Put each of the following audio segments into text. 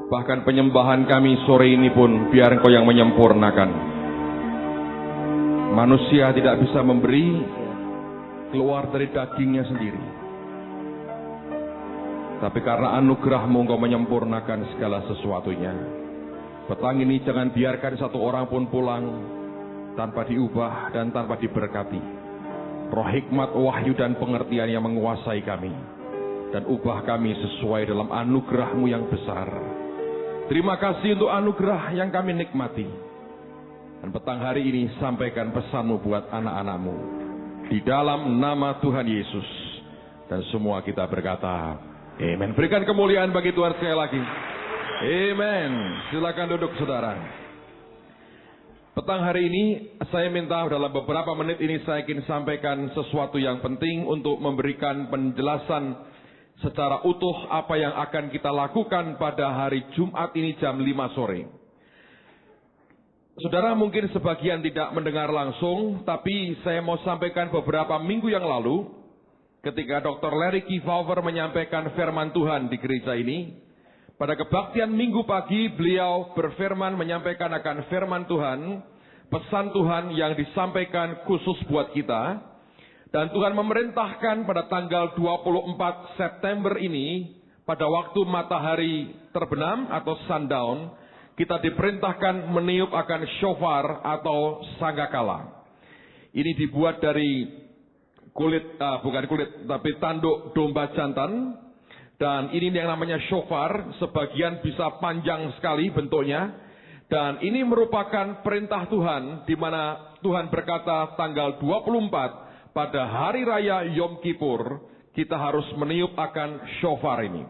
Bahkan penyembahan kami sore ini pun biar Engkau yang menyempurnakan. Manusia tidak bisa memberi keluar dari dagingnya sendiri. Tapi karena anugerah-Mu Engkau menyempurnakan segala sesuatunya. Petang ini jangan biarkan satu orang pun pulang tanpa diubah dan tanpa diberkati. Roh hikmat, wahyu dan pengertian yang menguasai kami. Dan ubah kami sesuai dalam anugerah-Mu yang besar. Terima kasih untuk anugerah yang kami nikmati. Dan petang hari ini sampaikan pesan-Mu buat anak-anak-Mu. Di dalam nama Tuhan Yesus. Dan semua kita berkata, amen. Berikan kemuliaan bagi Tuhan sekali lagi. Amen. Silakan duduk saudara. Petang hari ini saya minta dalam beberapa menit ini saya ingin sampaikan sesuatu yang penting untuk memberikan penjelasan secara utuh apa yang akan kita lakukan pada hari Jumat ini jam 5 sore. Saudara mungkin sebagian tidak mendengar langsung, tapi saya mau sampaikan beberapa minggu yang lalu, ketika Dr. Larry Kefauver menyampaikan firman Tuhan di gereja ini, pada kebaktian minggu pagi beliau berfirman menyampaikan akan firman Tuhan, pesan Tuhan yang disampaikan khusus buat kita. Dan Tuhan memerintahkan pada tanggal 24 September ini, pada waktu matahari terbenam atau sundown, kita diperintahkan meniup akan shofar atau sangkakala. Ini dibuat dari bukan kulit, tapi tanduk domba jantan. Dan ini yang namanya shofar, sebagian bisa panjang sekali bentuknya. Dan ini merupakan perintah Tuhan, di mana Tuhan berkata tanggal 24, pada hari raya Yom Kippur, kita harus meniup akan shofar ini.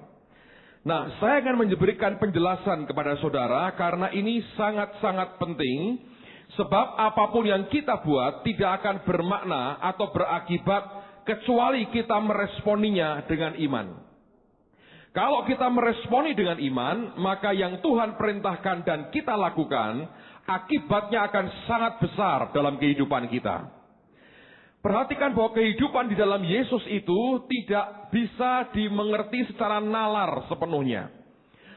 Nah, saya akan memberikan penjelasan kepada saudara karena ini sangat-sangat penting. Sebab apapun yang kita buat tidak akan bermakna atau berakibat kecuali kita meresponinya dengan iman. Kalau kita meresponi dengan iman, maka yang Tuhan perintahkan dan kita lakukan, akibatnya akan sangat besar dalam kehidupan kita. Perhatikan bahwa kehidupan di dalam Yesus itu tidak bisa dimengerti secara nalar sepenuhnya.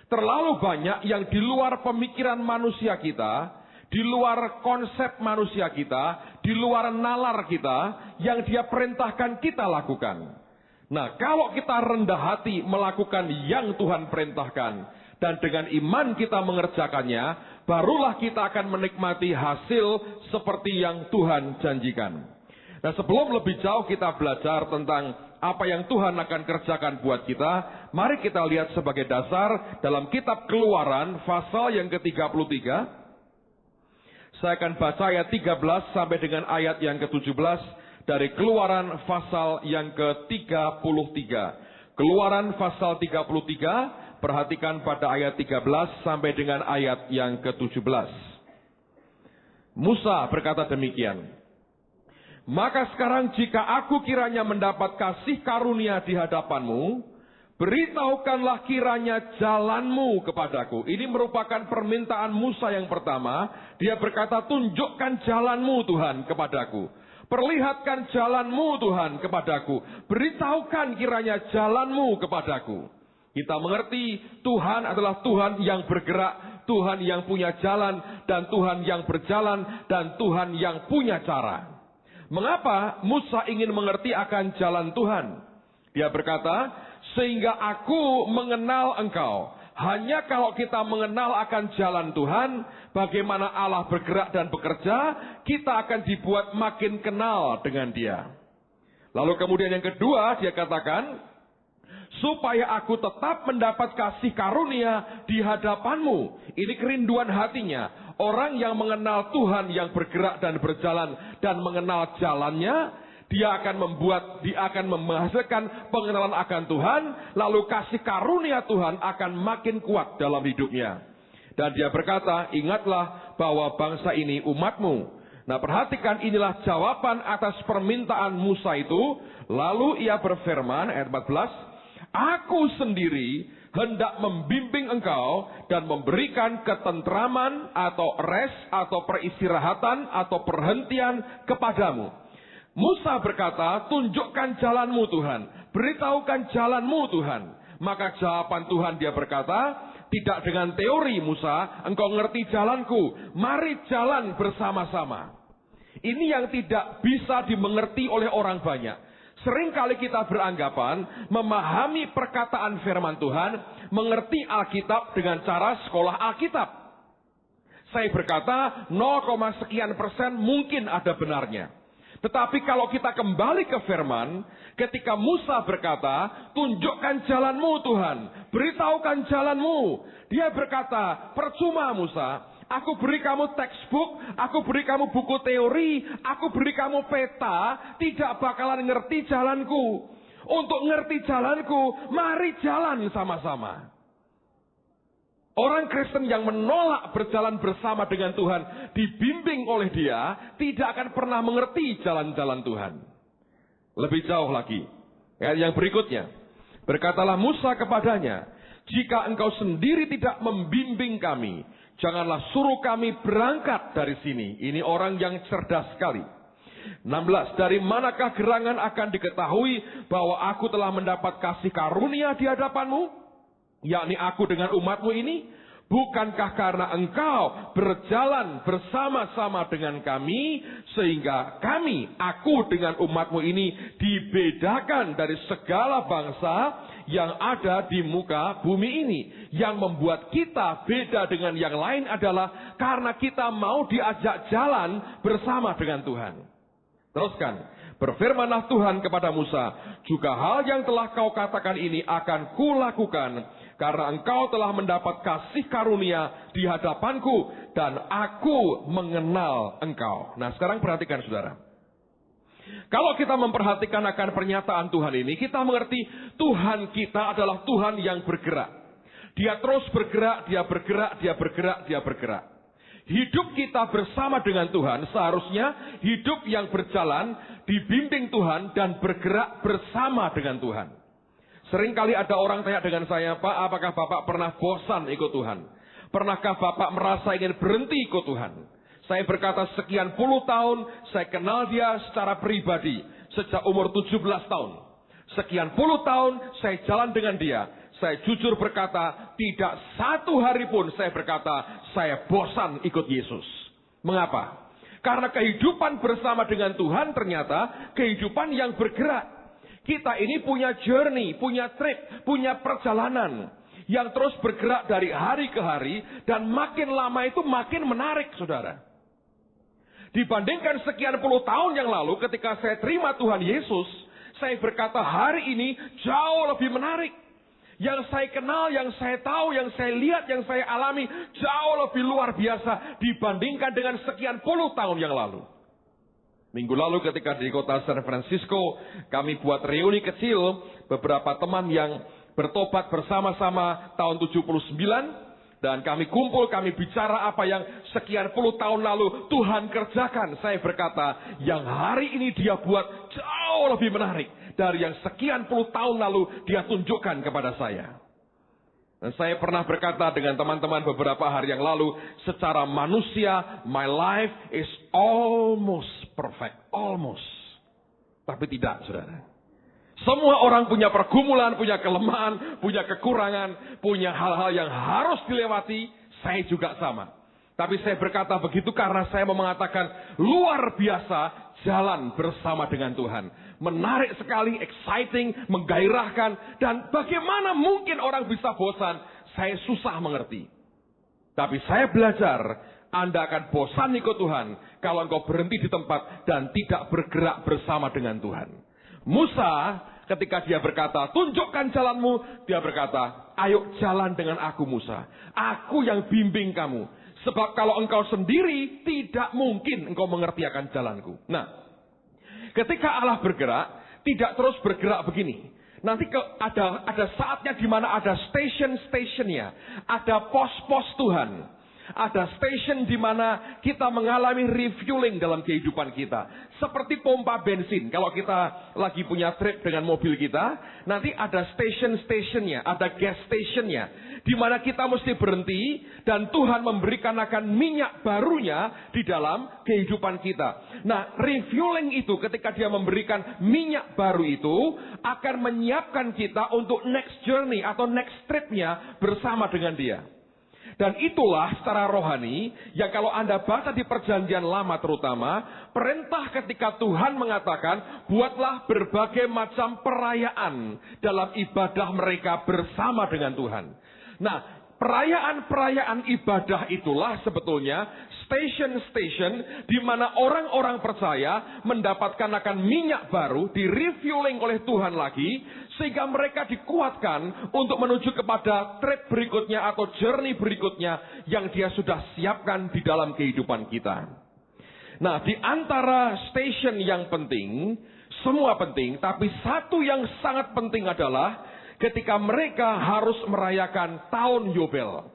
Terlalu banyak yang di luar pemikiran manusia kita, di luar konsep manusia kita, di luar nalar kita, yang Dia perintahkan kita lakukan. Nah, kalau kita rendah hati melakukan yang Tuhan perintahkan, dan dengan iman kita mengerjakannya, barulah kita akan menikmati hasil seperti yang Tuhan janjikan. Nah, sebelum lebih jauh kita belajar tentang apa yang Tuhan akan kerjakan buat kita, mari kita lihat sebagai dasar dalam kitab Keluaran pasal yang ke-33. Saya akan baca ayat 13 sampai dengan ayat yang ke-17 dari Keluaran pasal yang ke-33. Keluaran pasal 33, perhatikan pada ayat 13 sampai dengan ayat yang ke-17. Musa berkata demikian. Maka sekarang jika aku kiranya mendapat kasih karunia di hadapanmu, beritahukanlah kiranya jalanmu kepadaku. Ini merupakan permintaan Musa yang pertama. Dia berkata, tunjukkan jalanmu Tuhan kepadaku. Perlihatkan jalanmu Tuhan kepadaku. Beritahukan kiranya jalanmu kepadaku. Kita mengerti Tuhan adalah Tuhan yang bergerak, Tuhan yang punya jalan, dan Tuhan yang berjalan, dan Tuhan yang punya cara. Mengapa Musa ingin mengerti akan jalan Tuhan? Dia berkata, sehingga aku mengenal engkau. Hanya kalau kita mengenal akan jalan Tuhan, bagaimana Allah bergerak dan bekerja, kita akan dibuat makin kenal dengan Dia. Lalu kemudian yang kedua, dia katakan, supaya aku tetap mendapat kasih karunia di hadapanmu. Ini kerinduan hatinya. Orang yang mengenal Tuhan yang bergerak dan berjalan dan mengenal jalannya, dia akan menghasilkan pengenalan akan Tuhan, lalu kasih karunia Tuhan akan makin kuat dalam hidupnya. Dan dia berkata, ingatlah bahwa bangsa ini umatmu. Nah, perhatikan inilah jawaban atas permintaan Musa itu. Lalu ia berfirman, ayat 14, aku sendiri hendak membimbing engkau dan memberikan ketentraman atau rest atau peristirahatan atau perhentian kepadamu. Musa berkata, tunjukkan jalanmu Tuhan, beritahukan jalanmu Tuhan. Maka jawaban Tuhan dia berkata, Tidak dengan teori, Musa, engkau ngerti jalanku. Mari jalan bersama-sama. Ini yang tidak bisa dimengerti oleh orang banyak. Seringkali kita beranggapan memahami perkataan firman Tuhan, mengerti Alkitab dengan cara sekolah Alkitab. Saya berkata 0, sekian persen mungkin ada benarnya. Tetapi kalau kita kembali ke firman, ketika Musa berkata, tunjukkan jalanmu Tuhan, beritahukan jalanmu. Dia berkata, percuma Musa, aku beri kamu textbook, aku beri kamu buku teori, aku beri kamu peta, tidak bakalan ngerti jalanku. Untuk ngerti jalanku, mari jalan sama-sama. Orang Kristen yang menolak berjalan bersama dengan Tuhan, dibimbing oleh Dia, tidak akan pernah mengerti jalan-jalan Tuhan. Lebih jauh lagi, ayat yang berikutnya, berkatalah Musa kepadanya, jika engkau sendiri tidak membimbing kami, janganlah suruh kami berangkat dari sini. Ini orang yang cerdas sekali. 16, dari manakah gerangan akan diketahui bahwa aku telah mendapat kasih karunia di hadapanmu? Yakni aku dengan umatmu ini, bukankah karena engkau berjalan bersama-sama dengan kami, sehingga aku dengan umatmu ini dibedakan dari segala bangsa yang ada di muka bumi ini. Yang membuat kita beda dengan yang lain adalah karena kita mau diajak jalan bersama dengan Tuhan. Teruskan, berfirmanlah Tuhan kepada Musa, juga hal yang telah kau katakan ini akan kulakukan, karena engkau telah mendapat kasih karunia di hadapanku, dan aku mengenal engkau. Nah, sekarang perhatikan saudara. Kalau kita memperhatikan akan pernyataan Tuhan ini, kita mengerti Tuhan kita adalah Tuhan yang bergerak. Dia terus bergerak, dia bergerak, dia bergerak, dia bergerak. Hidup kita bersama dengan Tuhan seharusnya hidup yang berjalan, dibimbing Tuhan, dan bergerak bersama dengan Tuhan. Seringkali ada orang tanya dengan saya, Pak, apakah Bapak pernah bosan ikut Tuhan? Pernahkah Bapak merasa ingin berhenti ikut Tuhan? Saya berkata sekian puluh tahun, saya kenal dia secara pribadi, sejak umur 17 tahun. Sekian puluh tahun, saya jalan dengan dia. Saya jujur berkata, tidak satu hari pun saya berkata, saya bosan ikut Yesus. Mengapa? Karena kehidupan bersama dengan Tuhan ternyata kehidupan yang bergerak. Kita ini punya journey, punya trip, punya perjalanan yang terus bergerak dari hari ke hari, dan makin lama itu makin menarik, saudara. Dibandingkan sekian puluh tahun yang lalu ketika saya terima Tuhan Yesus, saya berkata hari ini jauh lebih menarik. Yang saya kenal, yang saya tahu, yang saya lihat, yang saya alami jauh lebih luar biasa dibandingkan dengan sekian puluh tahun yang lalu. Minggu lalu ketika di kota San Francisco, kami buat reuni kecil, beberapa teman yang bertobat bersama-sama tahun 79, dan kami kumpul, kami bicara apa yang sekian puluh tahun lalu Tuhan kerjakan. Saya berkata, yang hari ini dia buat jauh lebih menarik dari yang sekian puluh tahun lalu dia tunjukkan kepada saya. Dan saya pernah berkata dengan teman-teman beberapa hari yang lalu, secara manusia, my life is almost perfect. Almost. Tapi tidak, saudara. Semua orang punya pergumulan, punya kelemahan, punya kekurangan, punya hal-hal yang harus dilewati. Saya juga sama. Tapi saya berkata begitu karena saya mau mengatakan luar biasa jalan bersama dengan Tuhan. Menarik sekali, exciting, menggairahkan. Dan bagaimana mungkin orang bisa bosan? Saya susah mengerti. Tapi saya belajar, Anda akan bosan ikut Tuhan kalau engkau berhenti di tempat dan tidak bergerak bersama dengan Tuhan. Musa, ketika dia berkata, tunjukkan jalanmu, dia berkata, ayo jalan dengan aku Musa. Aku yang bimbing kamu. Sebab kalau engkau sendiri, tidak mungkin engkau mengerti akan jalanku. Nah, ketika Allah bergerak, tidak terus bergerak begini. Nanti ada saatnya di mana ada station-stationnya, ada pos-pos Tuhan, Ada station di mana kita mengalami refueling dalam kehidupan kita. Seperti pompa bensin. Kalau kita lagi punya trip dengan mobil kita, nanti ada station-stationnya, ada gas stationnya. Di mana kita mesti berhenti dan Tuhan memberikan akan minyak barunya di dalam kehidupan kita. Nah, refueling itu ketika dia memberikan minyak baru itu akan menyiapkan kita untuk next journey atau next tripnya bersama dengan dia. Dan itulah secara rohani yang kalau Anda baca di perjanjian lama terutama, perintah ketika Tuhan mengatakan, buatlah berbagai macam perayaan dalam ibadah mereka bersama dengan Tuhan. Nah, perayaan-perayaan ibadah itulah sebetulnya station-station di mana orang-orang percaya mendapatkan akan minyak baru, di-refueling oleh Tuhan lagi, sehingga mereka dikuatkan untuk menuju kepada trip berikutnya atau journey berikutnya yang dia sudah siapkan di dalam kehidupan kita. Nah, di antara station yang penting, semua penting, tapi satu yang sangat penting adalah ketika mereka harus merayakan tahun Yobel.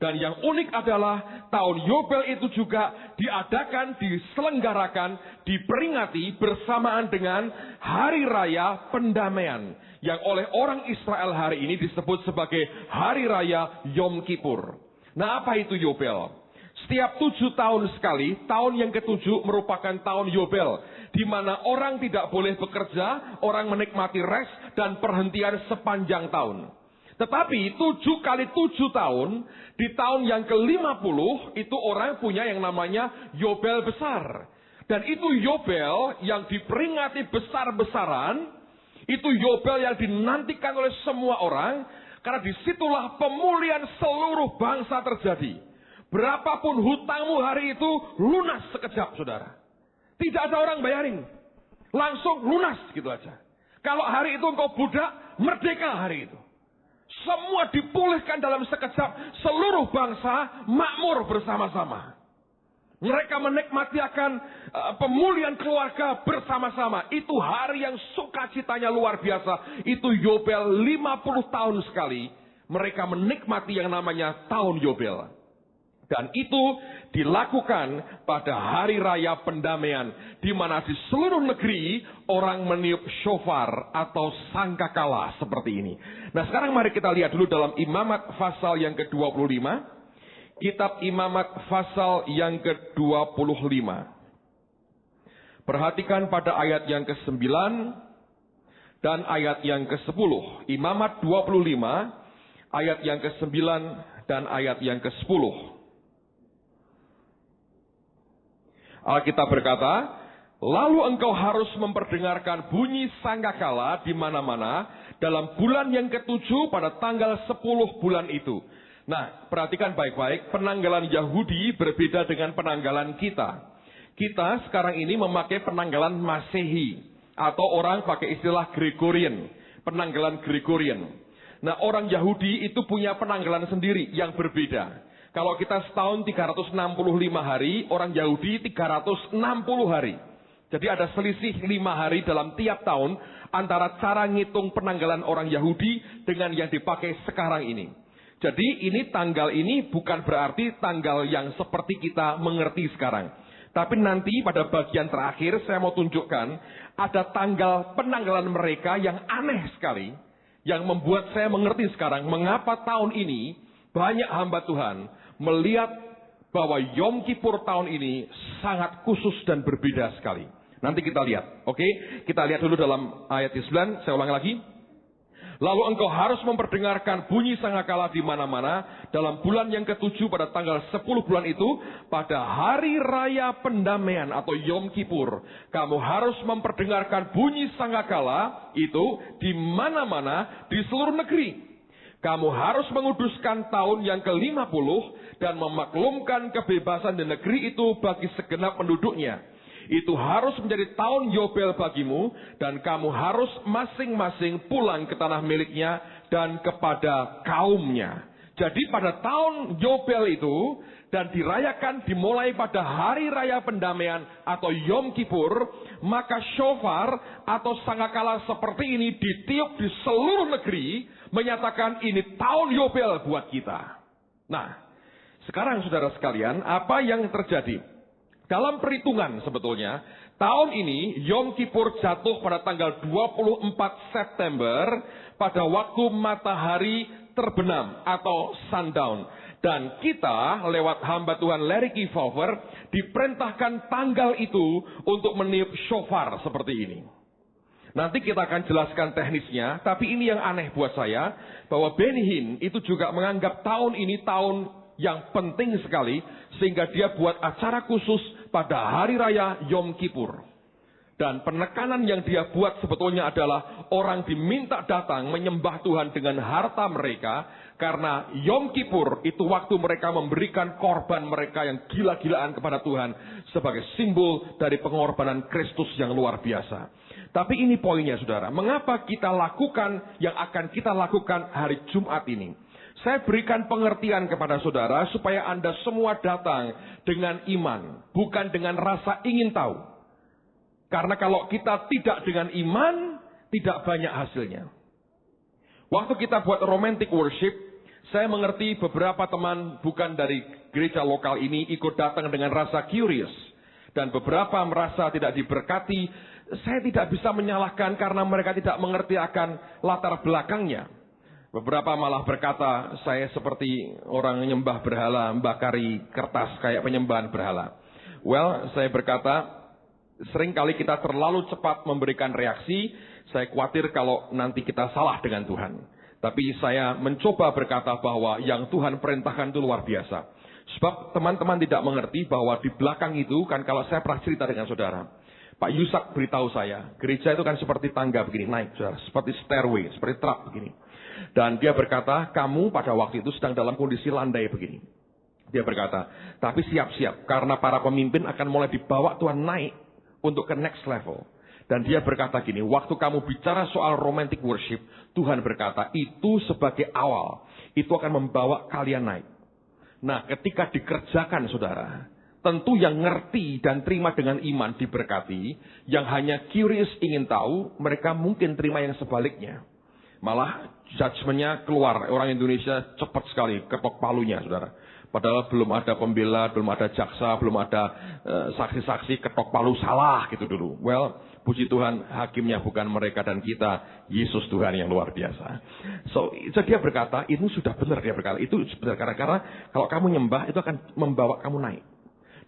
Dan yang unik adalah tahun Yobel itu juga diadakan, diselenggarakan, diperingati bersamaan dengan Hari Raya Pendamaian. Yang oleh orang Israel hari ini disebut sebagai Hari Raya Yom Kippur. Nah, apa itu Yobel? Setiap 7 tahun sekali, tahun yang ke-7 merupakan tahun Yobel. Di mana orang tidak boleh bekerja, orang menikmati rest dan perhentian sepanjang tahun. Tetapi 7 kali 7 tahun, di tahun yang ke-50 itu orang punya yang namanya Yobel besar. Dan itu Yobel yang diperingati besar-besaran, itu Yobel yang dinantikan oleh semua orang, karena disitulah pemulihan seluruh bangsa terjadi. Berapapun hutangmu hari itu lunas sekejap, saudara. Tidak ada orang bayarin. Langsung lunas gitu aja. Kalau hari itu engkau budak, merdeka hari itu. Semua dipulihkan dalam sekejap. Seluruh bangsa makmur bersama-sama. Mereka menikmati akan pemulihan keluarga bersama-sama. Itu hari yang sukacitanya luar biasa. Itu Yobel 50 tahun sekali. Mereka menikmati yang namanya tahun Yobel. Dan itu dilakukan pada hari raya pendamaian. Di mana di seluruh negeri orang meniup shofar atau sangkakala seperti ini. Nah, sekarang mari kita lihat dulu dalam Imamat pasal yang ke-25. Kitab Imamat pasal yang ke-25. Perhatikan pada ayat yang ke-9 dan ayat yang ke-10. Imamat 25, ayat yang ke-9 dan ayat yang ke-10. Alkitab berkata, lalu engkau harus memperdengarkan bunyi sangkakala di mana-mana dalam bulan yang ke-7 pada tanggal 10 bulan itu. Nah, perhatikan baik-baik, penanggalan Yahudi berbeda dengan penanggalan kita. Kita sekarang ini memakai penanggalan Masehi, atau orang pakai istilah Gregorian, penanggalan Gregorian. Nah, orang Yahudi itu punya penanggalan sendiri yang berbeda. Kalau kita setahun 365 hari, orang Yahudi 360 hari. Jadi ada selisih 5 hari dalam tiap tahun antara cara ngitung penanggalan orang Yahudi dengan yang dipakai sekarang ini. Jadi ini tanggal ini bukan berarti tanggal yang seperti kita mengerti sekarang. Tapi nanti pada bagian terakhir saya mau tunjukkan ada tanggal penanggalan mereka yang aneh sekali. Yang membuat saya mengerti sekarang mengapa tahun ini banyak hamba Tuhan melihat bahwa Yom Kippur tahun ini sangat khusus dan berbeda sekali. Nanti kita lihat. Oke, kita lihat dulu dalam ayat 9, saya ulang lagi. Lalu engkau harus memperdengarkan bunyi sangkakala di mana-mana dalam bulan yang ke-7 pada tanggal 10 bulan itu pada hari raya pendamaian atau Yom Kippur. Kamu harus memperdengarkan bunyi sangkakala itu di mana-mana di seluruh negeri. Kamu harus menguduskan tahun yang ke-50 dan memaklumkan kebebasan di negeri itu bagi segenap penduduknya. Itu harus menjadi tahun Yobel bagimu dan kamu harus masing-masing pulang ke tanah miliknya dan kepada kaumnya. Jadi pada tahun Yobel itu dan dirayakan dimulai pada hari raya pendamaian atau Yom Kippur, maka shofar atau sangkakala seperti ini ditiup di seluruh negeri menyatakan ini tahun Yobel buat kita. Nah, Sekarang saudara sekalian, apa yang terjadi? Dalam perhitungan sebetulnya, tahun ini Yom Kippur jatuh pada tanggal 24 September pada waktu matahari terbenam atau sundown. Dan kita lewat hamba Tuhan Larry Kefauver diperintahkan tanggal itu untuk meniup shofar seperti ini. Nanti kita akan jelaskan teknisnya, tapi ini yang aneh buat saya, bahwa Benny Hinn itu juga menganggap tahun ini tahun yang penting sekali, sehingga dia buat acara khusus pada hari raya Yom Kippur. Dan penekanan yang dia buat sebetulnya adalah orang diminta datang menyembah Tuhan dengan harta mereka, karena Yom Kippur itu waktu mereka memberikan korban mereka yang gila-gilaan kepada Tuhan sebagai simbol dari pengorbanan Kristus yang luar biasa. Tapi ini poinnya saudara, mengapa kita lakukan yang akan kita lakukan hari Jumat ini? Saya berikan pengertian kepada saudara supaya Anda semua datang dengan iman, bukan dengan rasa ingin tahu. Karena kalau kita tidak dengan iman, tidak banyak hasilnya. Waktu kita buat romantic worship, saya mengerti beberapa teman bukan dari gereja lokal ini ikut datang dengan rasa curious. Dan beberapa merasa tidak diberkati. Saya tidak bisa menyalahkan karena mereka tidak mengerti akan latar belakangnya. Beberapa malah berkata, saya seperti orang nyembah berhala, membakari kertas kayak penyembahan berhala. Well, saya berkata, seringkali kita terlalu cepat memberikan reaksi. Saya khawatir kalau nanti kita salah dengan Tuhan. Tapi saya mencoba berkata bahwa yang Tuhan perintahkan itu luar biasa. Sebab teman-teman tidak mengerti bahwa di belakang itu kan kalau saya pernah cerita dengan saudara. Pak Yusak beritahu saya, gereja itu kan seperti tangga begini naik, saudara. Seperti stairway, seperti trap begini. Dan dia berkata, kamu pada waktu itu sedang dalam kondisi landai begini. Dia berkata, tapi siap-siap karena para pemimpin akan mulai dibawa Tuhan naik untuk ke next level. Dan dia berkata gini, waktu kamu bicara soal romantic worship, Tuhan berkata, itu sebagai awal. Itu akan membawa kalian naik. Nah, ketika dikerjakan, saudara, tentu yang ngerti dan terima dengan iman diberkati. Yang hanya curious ingin tahu, mereka mungkin terima yang sebaliknya. Malah, judgment-nya keluar. Orang Indonesia cepat sekali ketok palunya, saudara. Padahal belum ada pembela, belum ada jaksa, belum ada saksi-saksi ketok palu salah gitu dulu. Well, puji Tuhan, hakimnya bukan mereka dan kita, Yesus Tuhan yang luar biasa. So dia berkata, itu sudah benar dia berkata. Itu benar karena kalau kamu nyembah itu akan membawa kamu naik.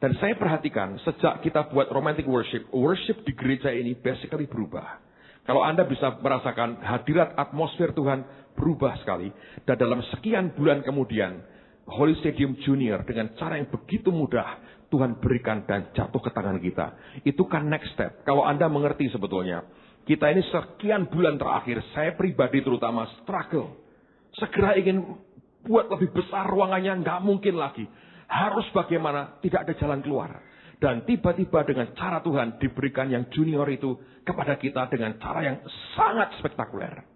Dan saya perhatikan sejak kita buat romantic worship, worship di gereja ini basically berubah. Kalau Anda bisa merasakan hadirat atmosfer Tuhan berubah sekali. Dan dalam sekian bulan kemudian, Holy Stadium Junior dengan cara yang begitu mudah Tuhan berikan dan jatuh ke tangan kita. Itu kan next step. Kalau Anda mengerti sebetulnya. Kita ini sekian bulan terakhir, saya pribadi terutama struggle. Segera ingin buat lebih besar ruangannya, nggak mungkin lagi. Harus bagaimana, tidak ada jalan keluar. Dan tiba-tiba dengan cara Tuhan diberikan yang junior itu kepada kita dengan cara yang sangat spektakuler.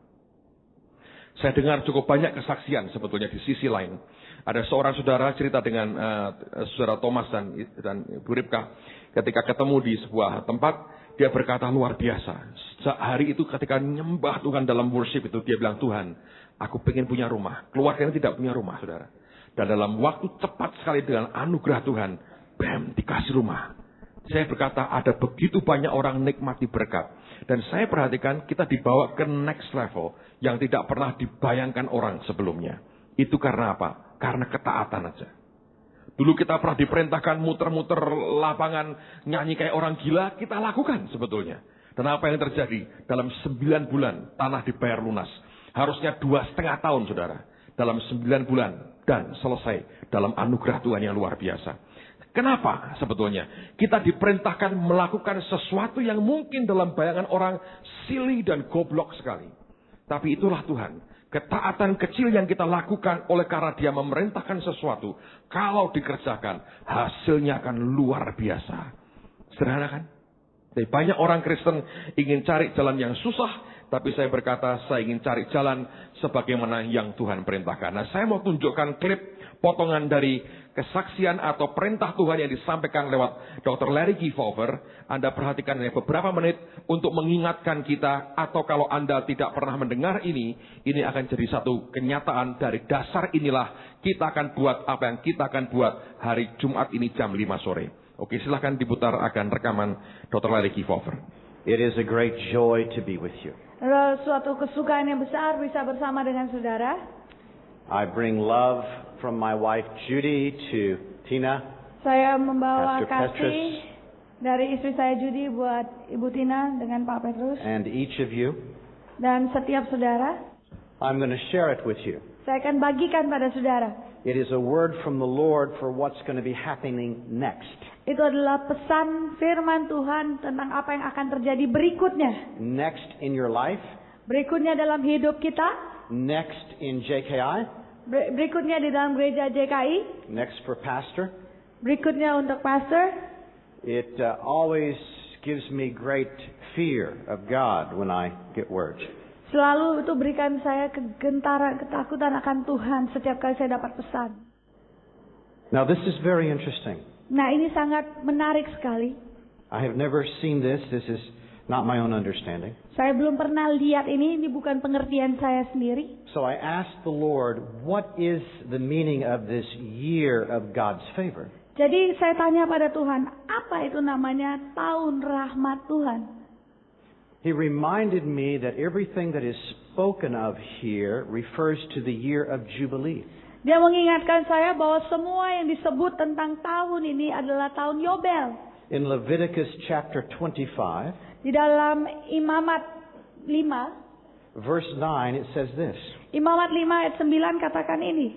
Saya dengar cukup banyak kesaksian sebetulnya di sisi lain. Ada seorang saudara cerita dengan saudara Thomas dan Bu Ripka. Ketika ketemu di sebuah tempat, dia berkata luar biasa. Sejak hari itu ketika nyembah Tuhan dalam worship itu, dia bilang, Tuhan, aku pengen punya rumah. Keluarganya tidak punya rumah, saudara. Dan dalam waktu cepat sekali dengan anugerah Tuhan, bam, dikasih rumah. Saya berkata, ada begitu banyak orang nikmati berkat. Dan saya perhatikan kita dibawa ke next level yang tidak pernah dibayangkan orang sebelumnya. Itu karena apa? Karena ketaatan aja. Dulu kita pernah diperintahkan muter-muter lapangan, nyanyi kayak orang gila, kita lakukan sebetulnya. Dan apa yang terjadi? Dalam 9 bulan, tanah dibayar lunas. Harusnya 2,5 tahun, saudara. Dalam 9 bulan, dan selesai dalam anugerah Tuhan yang luar biasa. Kenapa sebetulnya? Kita diperintahkan melakukan sesuatu yang mungkin dalam bayangan orang silly dan goblok sekali. Tapi itulah Tuhan. Ketaatan kecil yang kita lakukan oleh karena dia memerintahkan sesuatu. Kalau dikerjakan, hasilnya akan luar biasa. Sederhana kan? Tapi banyak orang Kristen ingin cari jalan yang susah. Tapi saya berkata, saya ingin cari jalan sebagaimana yang Tuhan perintahkan. Nah, saya mau tunjukkan klip potongan dari kesaksian atau perintah Tuhan yang disampaikan lewat Dr. Larry Kefauver, Anda perhatikan hanya beberapa menit untuk mengingatkan kita, atau kalau Anda tidak pernah mendengar ini akan jadi satu kenyataan. Dari dasar inilah kita akan buat apa yang kita akan buat hari Jumat ini jam 5 sore. Oke, silahkan diputar akan rekaman Dr. Larry Kefauver. It is a great joy to be with you. Suatu kesukaan yang besar bisa bersama dengan saudara. I bring love from my wife Judy to Tina. Saya membawa Pastor kasih dari istri saya Judy buat Ibu Tina dengan Pak Petrus. And each of you. Dan setiap saudara. I'm going to share it with you. Saya akan bagikan pada saudara. It is a word from the Lord for what's going to be happening next. Itu adalah pesan firman Tuhan tentang apa yang akan terjadi berikutnya. Next in your life. Berikutnya dalam hidup kita. Next in JKI. Berikutnya di dalam gereja JKI. Next for pastor. Berikutnya untuk pastor. It always gives me great fear of God when I get words. Selalu itu berikan saya kegentaran, ketakutan akan Tuhan setiap kali saya dapat pesan. Now this is very interesting. Nah, ini sangat menarik sekali. I have never seen this. This is not my own understanding. Saya belum pernah lihat ini bukan pengertian saya sendiri. So I asked the Lord, what is the meaning of this year of God's favor? Jadi saya tanya pada Tuhan, apa itu namanya tahun rahmat Tuhan? He reminded me that everything that is spoken of here refers to the year of Jubilee. Dia mengingatkan saya bahwa semua yang disebut tentang tahun ini adalah tahun Yobel. In Leviticus chapter 25, di dalam Imamat 5, verse 9, it says this. Imamat 5 ayat 9 katakan ini.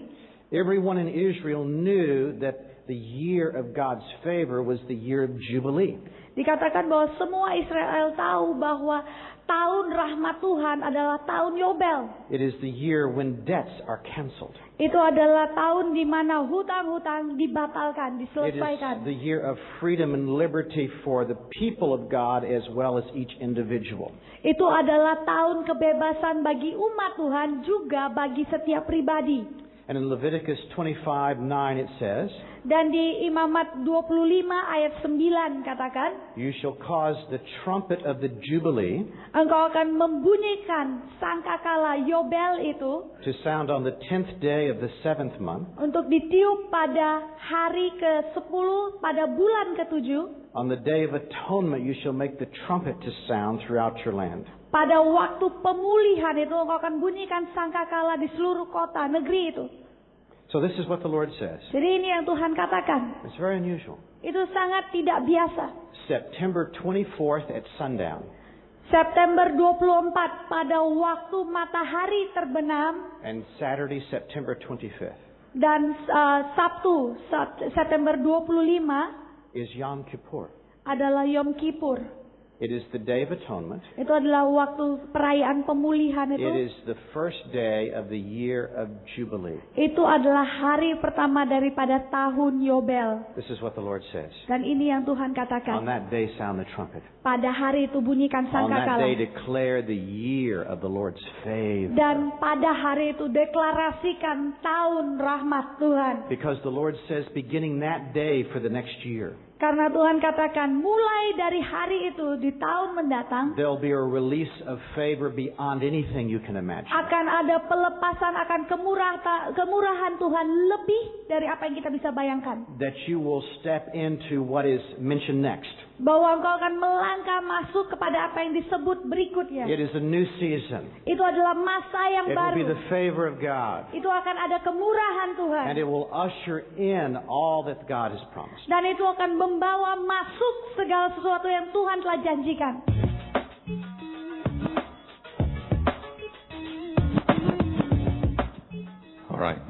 Everyone in Israel knew that the year of God's favor was the year of Jubilee. Dikatakan bahwa semua Israel tahu bahwa tahun rahmat Tuhan adalah tahun Yobel. It is the year when debts are canceled. Itu adalah tahun di mana hutang-hutang dibatalkan, diselesaikan. It is the year of freedom and liberty for the people of God as well as each individual. Itu adalah tahun kebebasan bagi umat Tuhan juga bagi setiap pribadi. And in Leviticus 25:9 it says, dan di Imamat 25 ayat 9 katakan, you shall cause the trumpet of the Jubilee engkau akan membunyikan sangkakala Yobel itu to sound on the 10th day of the 7th month. Untuk ditiup pada hari ke-10 pada bulan ke-7. On the day of atonement you shall make the trumpet to sound throughout your land. Pada waktu pemulihan itu engkau akan bunyikan sangkakala di seluruh kota negeri itu. So this is what the Lord says. Jadi ini yang Tuhan katakan. It's very unusual. Itu sangat tidak biasa. September 24th at sundown. September 24 pada waktu matahari terbenam. And Saturday September 25th. Dan Sabtu September 25 is Yom Kippur. Adalah Yom Kippur. It is the Day of Atonement. Itu adalah waktu perayaan pemulihan itu. It is the first day of the year of Jubilee. Itu adalah hari pertama daripada tahun Yobel. This is what the Lord says. Dan ini yang Tuhan katakan. On that day sound the trumpet. Pada hari itu bunyikan sangkakala. On that day declare the year of the Lord's favor. Dan pada hari itu deklarasikan tahun rahmat Tuhan. Because the Lord says beginning that day for the next year. Karena Tuhan katakan mulai dari hari itu di tahun mendatang there'll be a release of favor beyond anything you can imagine. Akan ada pelepasan akan kemurahan Tuhan lebih dari apa yang kita bisa bayangkan. That you will step into what is mentioned next. Bahwa engkau akan melangkah masuk kepada apa yang disebut berikutnya. It is a new season. Itu adalah masa yang baru. It will be the favor of God. Itu akan ada kemurahan Tuhan. And it will usher in all that God has promised. Dan itu akan membawa masuk segala sesuatu yang Tuhan telah janjikan. Alright.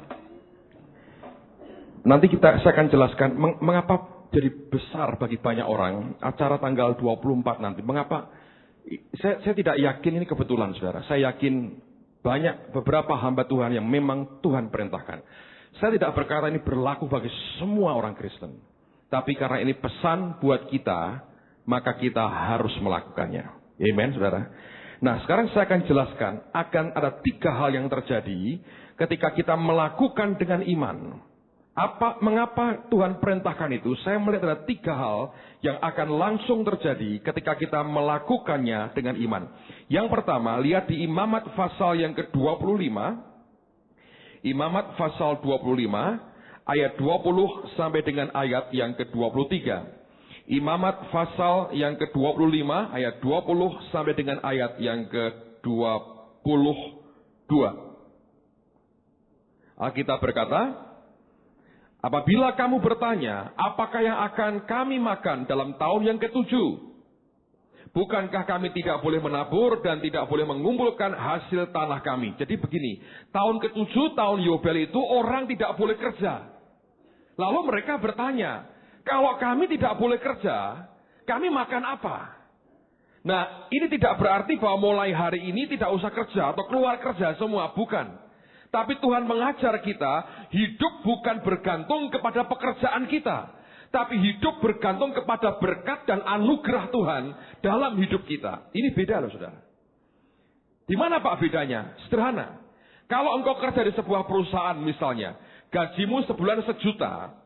Nanti saya akan jelaskan mengapa jadi besar bagi banyak orang acara tanggal 24 nanti. Mengapa? Saya tidak yakin ini kebetulan, saudara. Saya yakin banyak beberapa hamba Tuhan yang memang Tuhan perintahkan. Saya tidak berkata ini berlaku bagi semua orang Kristen. Tapi karena ini pesan buat kita, maka kita harus melakukannya. Amen, saudara. Nah, sekarang saya akan jelaskan akan ada 3 hal yang terjadi ketika kita melakukan dengan iman. Mengapa Tuhan perintahkan itu? Saya melihat ada 3 hal yang akan langsung terjadi ketika kita melakukannya dengan iman. Yang pertama, lihat di Imamat pasal yang ke-25. Imamat pasal 25, ayat 20 sampai dengan ayat yang ke-23. Imamat pasal yang ke-25, ayat 20 sampai dengan ayat yang ke-22. Alkitab berkata, apabila kamu bertanya, apakah yang akan kami makan dalam tahun yang ke-7? Bukankah kami tidak boleh menabur dan tidak boleh mengumpulkan hasil tanah kami? Jadi begini, tahun ke-7, tahun Yobel itu orang tidak boleh kerja. Lalu mereka bertanya, kalau kami tidak boleh kerja, kami makan apa? Nah, ini tidak berarti bahwa mulai hari ini tidak usah kerja atau keluar kerja semua, bukan. Tapi Tuhan mengajar kita, hidup bukan bergantung kepada pekerjaan kita. Tapi hidup bergantung kepada berkat dan anugerah Tuhan dalam hidup kita. Ini beda loh saudara. Di mana Pak bedanya? Sederhana. Kalau engkau kerja di sebuah perusahaan misalnya, gajimu sebulan 1 juta.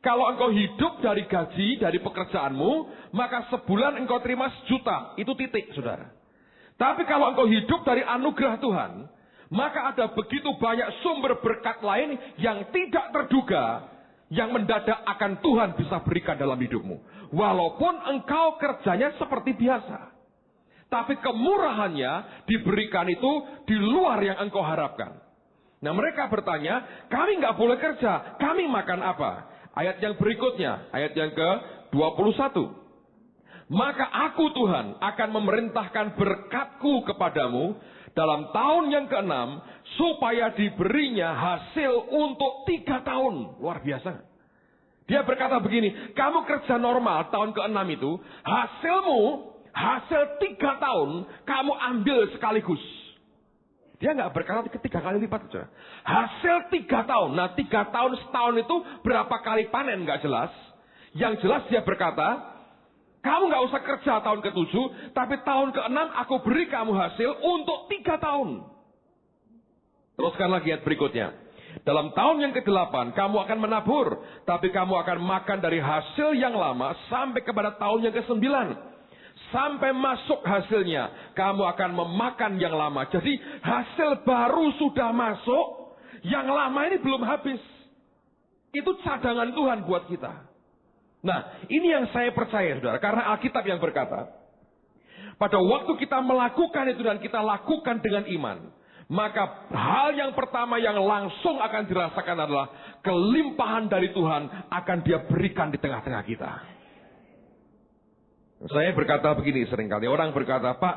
Kalau engkau hidup dari gaji, dari pekerjaanmu, maka sebulan engkau terima 1 juta. Itu titik saudara. Tapi kalau engkau hidup dari anugerah Tuhan, maka ada begitu banyak sumber berkat lain yang tidak terduga, yang mendadak akan Tuhan bisa berikan dalam hidupmu. Walaupun engkau kerjanya seperti biasa. Tapi kemurahannya diberikan itu di luar yang engkau harapkan. Nah mereka bertanya, kami nggak boleh kerja, kami makan apa? Ayat yang berikutnya, ayat yang ke-21. Maka aku Tuhan akan memerintahkan berkatku kepadamu dalam tahun yang ke-6, supaya diberinya hasil untuk 3 tahun. Luar biasa. Dia berkata begini, kamu kerja normal tahun ke-6 itu, hasil 3 tahun, kamu ambil sekaligus. Dia nggak berkata 3 kali lipat. Saudara. Hasil 3 tahun. Nah 3 tahun setahun itu berapa kali panen nggak jelas. Yang jelas dia berkata, kamu nggak usah kerja tahun ke-7, tapi tahun ke-6 aku beri kamu hasil untuk 3 tahun. Teruskan lagi ayat berikutnya. Dalam tahun yang ke-8 kamu akan menabur, tapi kamu akan makan dari hasil yang lama sampai kepada tahun yang ke-9. Sampai masuk hasilnya, kamu akan memakan yang lama. Jadi hasil baru sudah masuk, yang lama ini belum habis. Itu cadangan Tuhan buat kita. Nah, ini yang saya percaya, saudara. Karena Alkitab yang berkata, pada waktu kita melakukan itu dan kita lakukan dengan iman, maka hal yang pertama yang langsung akan dirasakan adalah kelimpahan dari Tuhan akan Dia berikan di tengah-tengah kita. Saya berkata begini seringkali, orang berkata, Pak,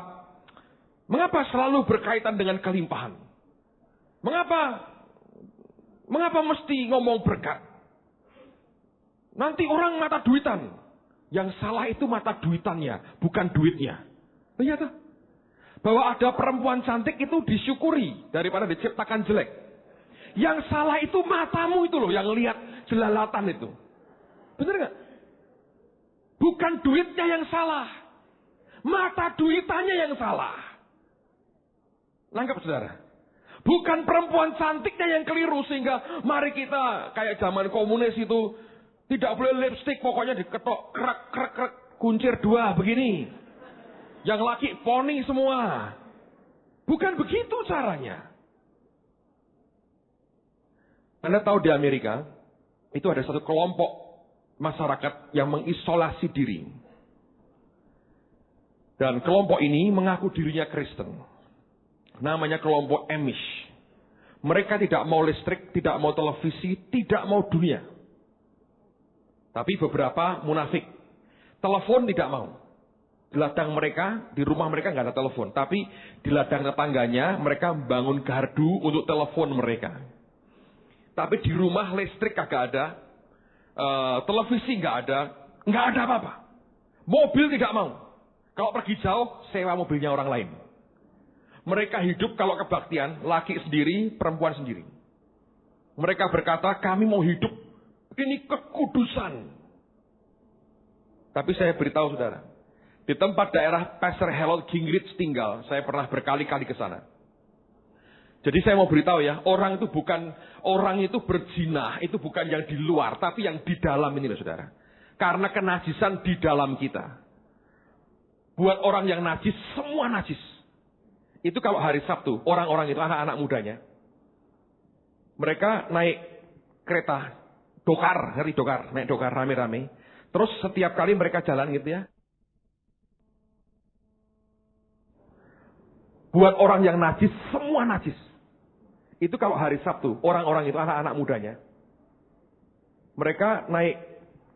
mengapa selalu berkaitan dengan kelimpahan? Mengapa mesti ngomong berkat? Nanti orang mata duitan. Yang salah itu mata duitannya, bukan duitnya. Lihat tuh. Bahwa ada perempuan cantik itu disyukuri daripada diciptakan jelek. Yang salah itu matamu itu loh, yang lihat jelalatan itu. Benar nggak? Bukan duitnya yang salah. Mata duitannya yang salah. Nangkep saudara? Bukan perempuan cantiknya yang keliru sehingga mari kita kayak zaman komunis itu, tidak boleh lipstick, pokoknya diketok, krek, kuncir 2, begini. Yang laki poni semua. Bukan begitu caranya. Anda tahu di Amerika, itu ada satu kelompok masyarakat yang mengisolasi diri. Dan kelompok ini mengaku dirinya Kristen. Namanya kelompok Amish. Mereka tidak mau listrik, tidak mau televisi, tidak mau dunia. Tapi beberapa munafik. Telepon tidak mau. Di ladang mereka, di rumah mereka nggak ada telepon. Tapi di ladang tetangganya mereka membangun gardu untuk telepon mereka. Tapi di rumah listrik kagak ada. Televisi nggak ada apa-apa. Mobil tidak mau. Kalau pergi jauh, sewa mobilnya orang lain. Mereka hidup kalau kebaktian, laki sendiri, perempuan sendiri. Mereka berkata, kami mau hidup. Ini kekudusan. Tapi saya beritahu saudara, di tempat daerah Pastor Harold Gingrich tinggal, saya pernah berkali-kali ke sana. Jadi saya mau beritahu ya, orang itu berzina, itu bukan yang di luar, tapi yang di dalam ini loh saudara. Karena kenajisan di dalam kita. Buat orang yang najis, semua najis. Itu kalau hari Sabtu, orang-orang itu, anak-anak mudanya. Mereka naik kereta, dokar, naik dokar rame-rame. Terus setiap kali mereka jalan gitu ya. Buat orang yang najis, semua najis. Itu kalau hari Sabtu, orang-orang itu, anak-anak mudanya. Mereka naik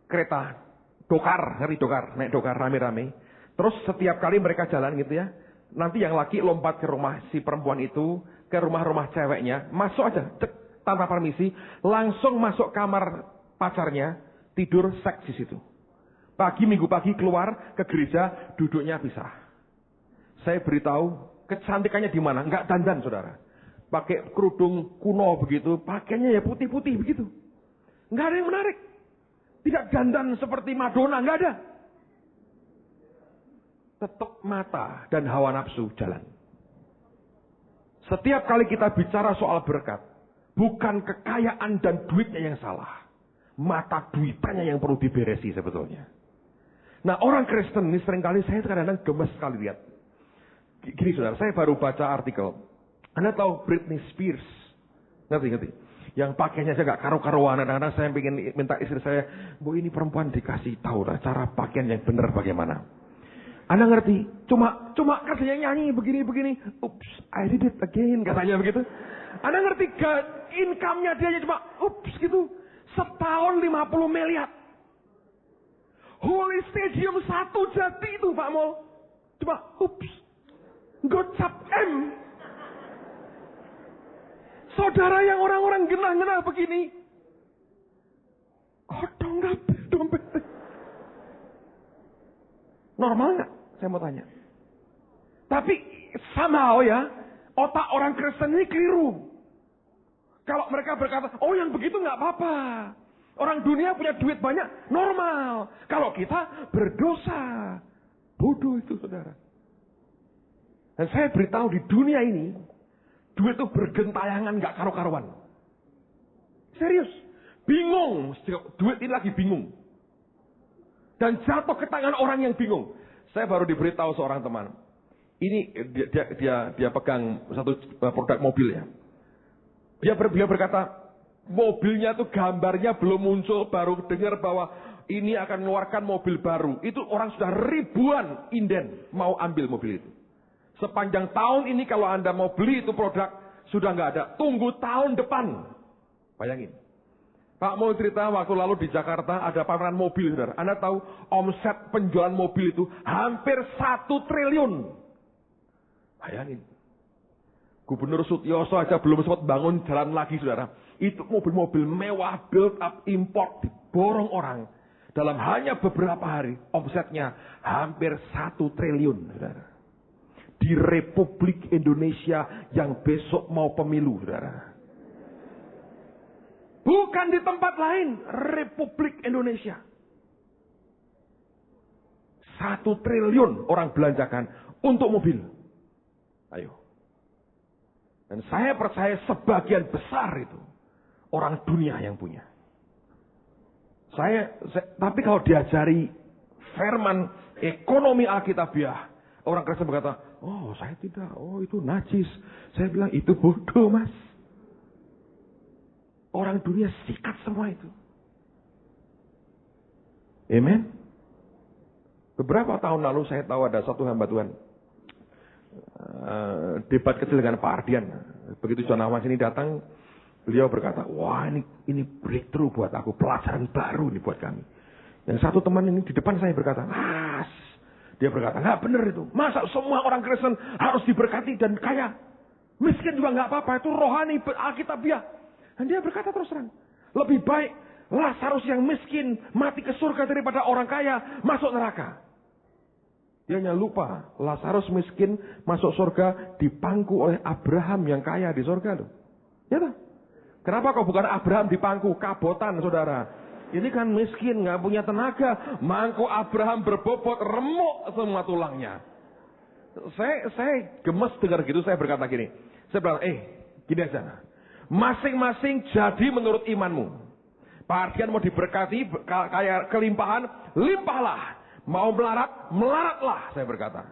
kereta, dokar, naik dokar rame-rame. Terus setiap kali mereka jalan gitu ya. Nanti yang laki lompat ke rumah si perempuan itu, ke rumah-rumah ceweknya. Masuk aja, tanpa permisi. Langsung masuk kamar pacarnya, tidur seks di situ. Minggu pagi keluar ke gereja, duduknya pisah. Saya beritahu, kecantikannya di mana? Enggak dandan saudara. Pakai kerudung kuno begitu, pakainya ya putih-putih begitu. Enggak ada yang menarik. Tidak dandan seperti Madonna, enggak ada. Tetap mata dan hawa nafsu jalan. Setiap kali kita bicara soal berkat, bukan kekayaan dan duitnya yang salah. Mata duitannya yang perlu diberesi sebetulnya. Nah, orang Kristen ini seringkali saya kadang-kadang gemes sekali lihat. Gini saudara, saya baru baca artikel. Anda tahu Britney Spears? Ngerti? Yang pakainya saya gak karu-karuan. Kadang-kadang saya ingin minta istri saya, Bu ini perempuan dikasih tahu lah cara pakaian yang benar bagaimana. Anda ngerti? Cuma katanya nyanyi begini. Oops, I did it again katanya begitu. Anda ngerti gak? Income-nya dia cuma oops gitu. Setahun 50 miliar. Holy Stadium 1 jadi itu Pak Mol. Cuma oops. Gocap M. Saudara yang orang-orang genah-genah begini. Kodong habis dompetnya. Normal nggak? Saya mau tanya. Tapi somehow ya, otak orang Kristen ini keliru. Kalau mereka berkata, oh yang begitu nggak apa-apa. Orang dunia punya duit banyak, normal. Kalau kita berdosa. Bodoh itu saudara. Dan saya beritahu di dunia ini, duit itu bergentayangan gak karu-karuan. Serius. Bingung. Duit ini lagi bingung. Dan jatuh ke tangan orang yang bingung. Saya baru diberitahu seorang teman. Ini dia pegang satu produk mobil ya. Dia berkata, mobilnya itu gambarnya belum muncul, baru dengar bahwa ini akan mengeluarkan mobil baru. Itu orang sudah ribuan inden mau ambil mobil itu. Sepanjang tahun ini kalau Anda mau beli itu produk, sudah nggak ada. Tunggu tahun depan. Bayangin. Pak mau cerita waktu lalu di Jakarta ada pameran mobil, saudara. Anda tahu omset penjualan mobil itu hampir 1 triliun. Bayangin. Gubernur Sutioso aja belum sempat bangun jalan lagi, saudara. Itu mobil-mobil mewah, build up, import, diborong orang. Dalam hanya beberapa hari, omsetnya hampir 1 triliun, saudara. Di Republik Indonesia yang besok mau pemilu, saudara. Bukan di tempat lain, Republik Indonesia. 1 triliun orang belanjakan untuk mobil. Ayo. Dan saya percaya sebagian besar itu orang dunia yang punya. Tapi kalau diajari firman ekonomi Alkitabiah, orang Kristen berkata, oh saya tidak, oh itu najis. Saya bilang itu bodoh mas. Orang dunia sikat semua itu. Amen. Beberapa tahun lalu saya tahu ada satu hamba Tuhan. Debat kecil dengan Pak Ardian. Begitu John Awas ini datang, beliau berkata, wah ini breakthrough buat aku, pelajaran baru ini buat kami. Yang satu teman ini di depan saya berkata, dia berkata, nggak benar itu. Masa semua orang Kristen harus diberkati dan kaya? Miskin juga nggak apa-apa, itu rohani Alkitabiah. Dan dia berkata terus terang, lebih baik Lazarus yang miskin mati ke surga daripada orang kaya masuk neraka. Dia hanya lupa, Lazarus miskin masuk surga dipangku oleh Abraham yang kaya di surga loh. Ya tak? Kenapa kok bukan Abraham dipangku? Kabotan saudara. Ini kan miskin, nggak punya tenaga. Mangku Abraham berbobot, remuk semua tulangnya. Saya gemes dengar gitu, saya berkata gini. Saya bilang, Gini aja. Masing-masing jadi menurut imanmu. Pak Ardian mau diberkati kayak kelimpahan, limpahlah. Mau melarat, melaratlah, saya berkata.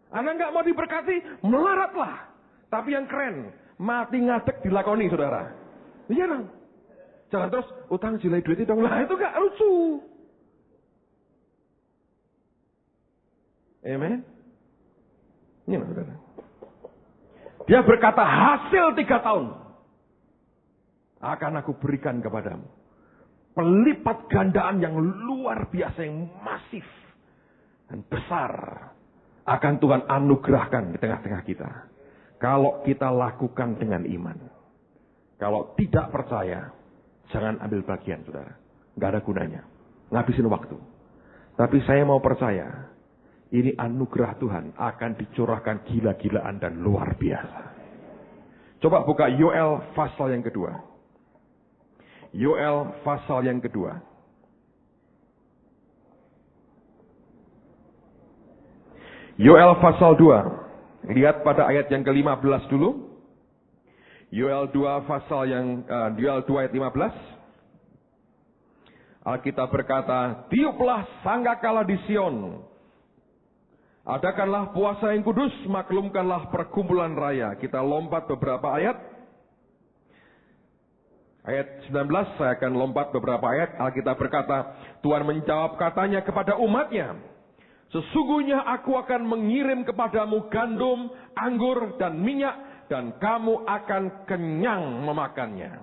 Anda nggak mau diberkati, melaratlah. Tapi yang keren, mati ngadeg dilakoni, saudara. Iya dong. Jangan terus utang jilai duit dong. Lah itu nggak lucu. Amen. Ini saudara. Dia berkata, hasil 3 tahun akan aku berikan kepadamu. Pelipat gandaan yang luar biasa, yang masif dan besar akan Tuhan anugerahkan di tengah-tengah kita. Kalau kita lakukan dengan iman. Kalau tidak percaya, jangan ambil bagian, saudara. Nggak ada gunanya. Ngabisin waktu. Tapi saya mau percaya, ini anugerah Tuhan akan dicurahkan gila-gilaan dan luar biasa. Coba buka Yoel pasal yang kedua. Yoel pasal yang kedua. Yoel pasal 2. Lihat pada ayat yang ke-15 dulu. Yoel 2 pasal yang Yoel 2 ayat 15. Alkitab berkata, tiuplah sangkakala di Sion. Adakanlah puasa yang kudus, maklumkanlah perkumpulan raya. Kita lompat beberapa ayat. Ayat 19, saya akan lompat beberapa ayat. Alkitab berkata, Tuhan menjawab katanya kepada umatnya, sesungguhnya aku akan mengirim kepadamu gandum, anggur, dan minyak, dan kamu akan kenyang memakannya.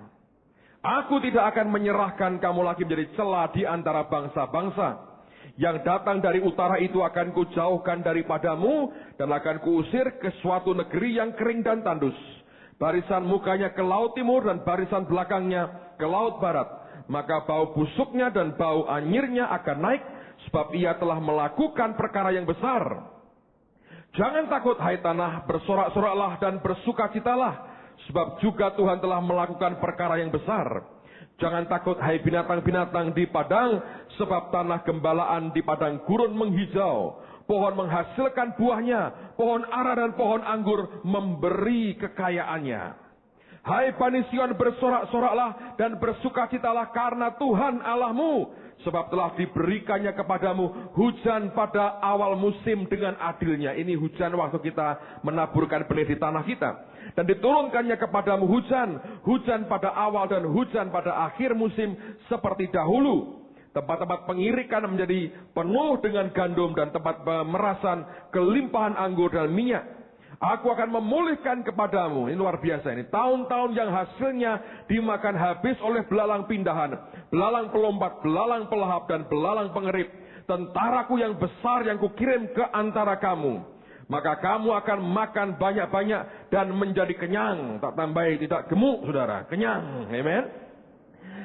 Aku tidak akan menyerahkan kamu lagi menjadi celah di antara bangsa-bangsa. Yang datang dari utara itu akan kujauhkan daripadamu, dan akan kuusir ke suatu negeri yang kering dan tandus. Barisan mukanya ke laut timur, dan barisan belakangnya ke laut barat. Maka bau busuknya dan bau anyirnya akan naik, sebab ia telah melakukan perkara yang besar. Jangan takut, hai tanah, bersorak-soraklah dan bersukacitalah, sebab juga Tuhan telah melakukan perkara yang besar. Jangan takut, hai binatang-binatang di padang, sebab tanah gembalaan di padang gurun menghijau. Pohon menghasilkan buahnya, pohon ara dan pohon anggur memberi kekayaannya. Hai Bani Sion, bersorak-soraklah dan bersukacitalah karena Tuhan Allahmu, sebab telah diberikannya kepadamu hujan pada awal musim dengan adilnya. Ini hujan waktu kita menaburkan benih di tanah kita. Dan diturunkannya kepadamu hujan pada awal dan hujan pada akhir musim seperti dahulu. Tempat-tempat pengirikan menjadi penuh dengan gandum, dan tempat pemerasan kelimpahan anggur dan minyak. Aku akan memulihkan kepadamu, ini luar biasa ini, tahun-tahun yang hasilnya dimakan habis oleh belalang pindahan, belalang pelompat, belalang pelahap, dan belalang pengerip. Tentaraku yang besar yang kukirim ke antara kamu. Maka kamu akan makan banyak-banyak dan menjadi kenyang. Tak tambahi, tidak gemuk, saudara. Kenyang. Amen.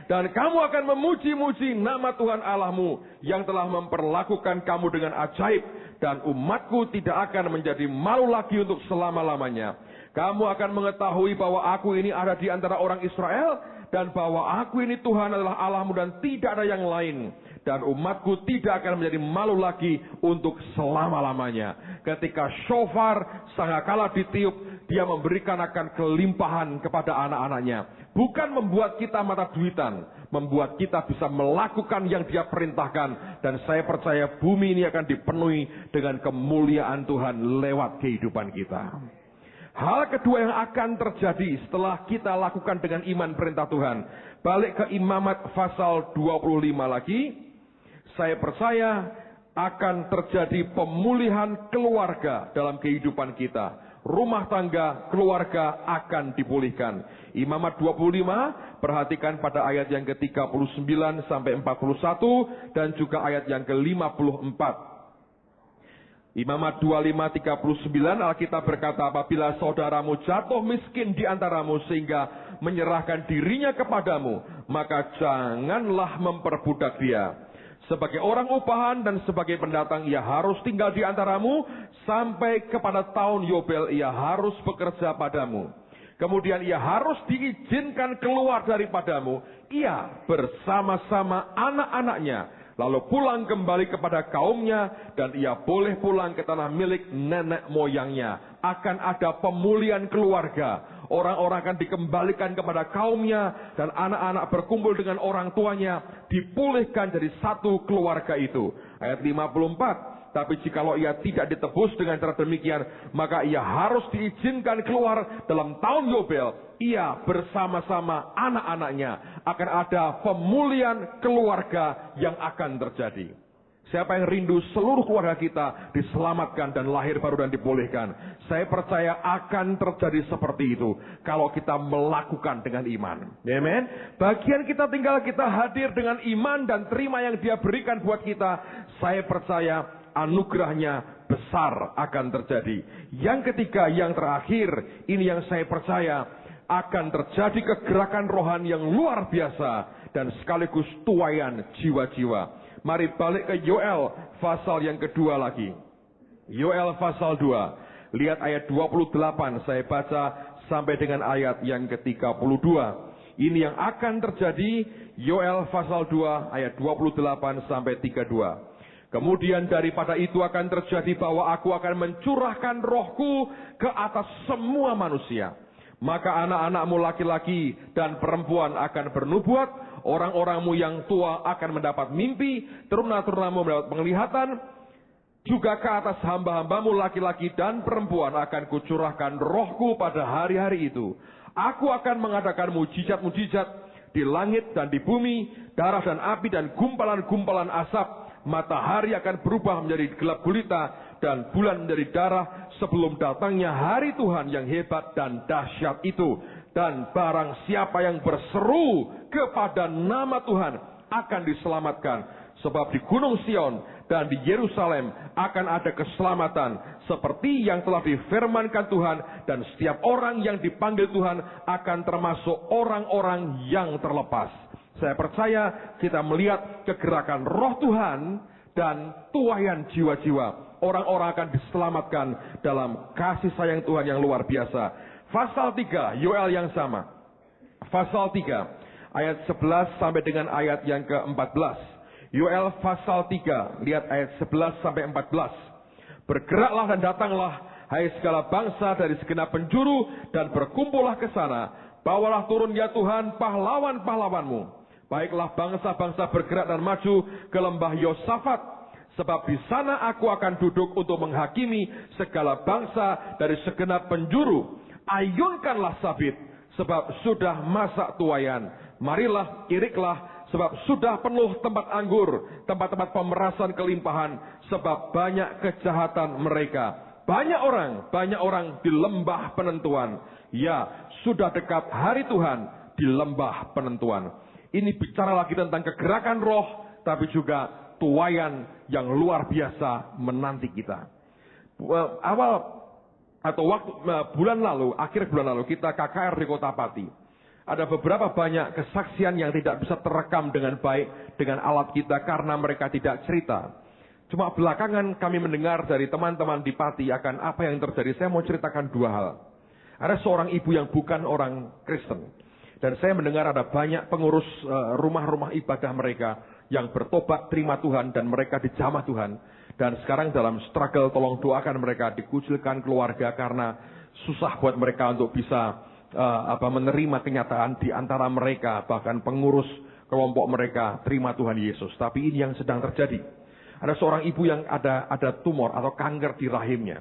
Dan kamu akan memuji-muji nama Tuhan Allahmu yang telah memperlakukan kamu dengan ajaib. Dan umatku tidak akan menjadi malu lagi untuk selama-lamanya. Kamu akan mengetahui bahwa aku ini ada di antara orang Israel. Dan bahwa aku ini Tuhan adalah Allahmu dan tidak ada yang lain. Dan umatku tidak akan menjadi malu lagi untuk selama-lamanya. Ketika shofar sangkakala ditiup, dia memberikan akan kelimpahan kepada anak-anaknya. Bukan membuat kita mata duitan, membuat kita bisa melakukan yang dia perintahkan. Dan saya percaya bumi ini akan dipenuhi dengan kemuliaan Tuhan lewat kehidupan kita. Hal kedua yang akan terjadi setelah kita lakukan dengan iman perintah Tuhan. Balik ke Imamat pasal 25 lagi. Saya percaya akan terjadi pemulihan keluarga dalam kehidupan kita. Rumah tangga, keluarga akan dipulihkan. Imamat 25, perhatikan pada ayat yang ke-39 sampai 41 dan juga ayat yang ke-54. Imamat 25:39, Alkitab berkata, apabila saudaramu jatuh miskin di antaramu sehingga menyerahkan dirinya kepadamu, maka janganlah memperbudak dia. Sebagai orang upahan dan sebagai pendatang ia harus tinggal di antaramu, sampai kepada tahun Yobel ia harus bekerja padamu. Kemudian ia harus diizinkan keluar daripadamu, ia bersama-sama anak-anaknya, lalu pulang kembali kepada kaumnya, dan ia boleh pulang ke tanah milik nenek moyangnya. Akan ada pemulihan keluarga. Orang-orang akan dikembalikan kepada kaumnya, dan anak-anak berkumpul dengan orang tuanya, dipulihkan jadi satu keluarga itu. Ayat 54, tapi jikalau ia tidak ditebus dengan cara demikian, maka ia harus diizinkan keluar dalam tahun Yobel. Ia bersama-sama anak-anaknya, akan ada pemulihan keluarga yang akan terjadi. Siapa yang rindu seluruh keluarga kita diselamatkan dan lahir baru dan dipulihkan? Saya percaya akan terjadi seperti itu kalau kita melakukan dengan iman. Amen. Bagian kita tinggal kita hadir dengan iman dan terima yang Dia berikan buat kita. Saya percaya anugerahnya besar akan terjadi. Yang ketiga, yang terakhir, ini yang saya percaya akan terjadi kegerakan rohani yang luar biasa dan sekaligus tuaian jiwa-jiwa. Mari balik ke Yoel pasal yang kedua lagi. Yoel pasal 2. Lihat ayat 28. Saya baca sampai dengan ayat yang ke-32. Ini yang akan terjadi. Yoel pasal 2 ayat 28 sampai 32. Kemudian daripada itu akan terjadi bahwa aku akan mencurahkan rohku ke atas semua manusia. Maka anak-anakmu laki-laki dan perempuan akan bernubuat. Orang-orangmu yang tua akan mendapat mimpi, teruna-terunamu mendapat penglihatan, juga ke atas hamba-hambamu laki-laki dan perempuan akan kucurahkan rohku pada hari-hari itu. Aku akan mengadakan mujizat-mujizat di langit dan di bumi, darah dan api dan gumpalan-gumpalan asap. Matahari akan berubah menjadi gelap gulita dan bulan menjadi darah sebelum datangnya hari Tuhan yang hebat dan dahsyat itu. Dan barang siapa yang berseru kepada nama Tuhan akan diselamatkan. Sebab di Gunung Sion dan di Yerusalem akan ada keselamatan seperti yang telah difirmankan Tuhan. Dan setiap orang yang dipanggil Tuhan akan termasuk orang-orang yang terlepas. Saya percaya kita melihat kegerakan roh Tuhan dan tuaian jiwa-jiwa. Orang-orang akan diselamatkan dalam kasih sayang Tuhan yang luar biasa. Pasal 3, Yoel yang sama. Pasal 3, ayat 11 sampai dengan ayat yang ke-14. Yoel pasal 3, lihat ayat 11 sampai 14. Bergeraklah dan datanglah, hai segala bangsa dari segenap penjuru, dan berkumpullah ke sana. Bawalah turun ya Tuhan pahlawan-pahlawanmu. Baiklah bangsa-bangsa bergerak dan maju ke lembah Yosafat. Sebab di sana aku akan duduk untuk menghakimi segala bangsa dari segenap penjuru. Ayunkanlah sabit, sebab sudah masa tuaian. Marilah, iriklah, sebab sudah penuh tempat anggur, tempat-tempat pemerasan kelimpahan, sebab banyak kejahatan mereka. Banyak orang di lembah penentuan. Ya, sudah dekat hari Tuhan di lembah penentuan. Ini bicara lagi tentang kegerakan roh, tapi juga tuaian yang luar biasa menanti kita. Akhir bulan lalu kita KKR di Kota Pati. Ada beberapa banyak kesaksian yang tidak bisa terekam dengan baik dengan alat kita karena mereka tidak cerita. Cuma belakangan kami mendengar dari teman-teman di Pati akan apa yang terjadi. Saya mau ceritakan dua hal. Ada seorang ibu yang bukan orang Kristen. Dan saya mendengar ada banyak pengurus rumah-rumah ibadah mereka yang bertobat terima Tuhan dan mereka dijamah Tuhan. Dan sekarang dalam struggle, tolong doakan mereka, dikucilkan keluarga karena susah buat mereka untuk bisa menerima kenyataan di antara mereka, bahkan pengurus kelompok mereka terima Tuhan Yesus. Tapi ini yang sedang terjadi. Ada seorang ibu yang ada tumor atau kanker di rahimnya.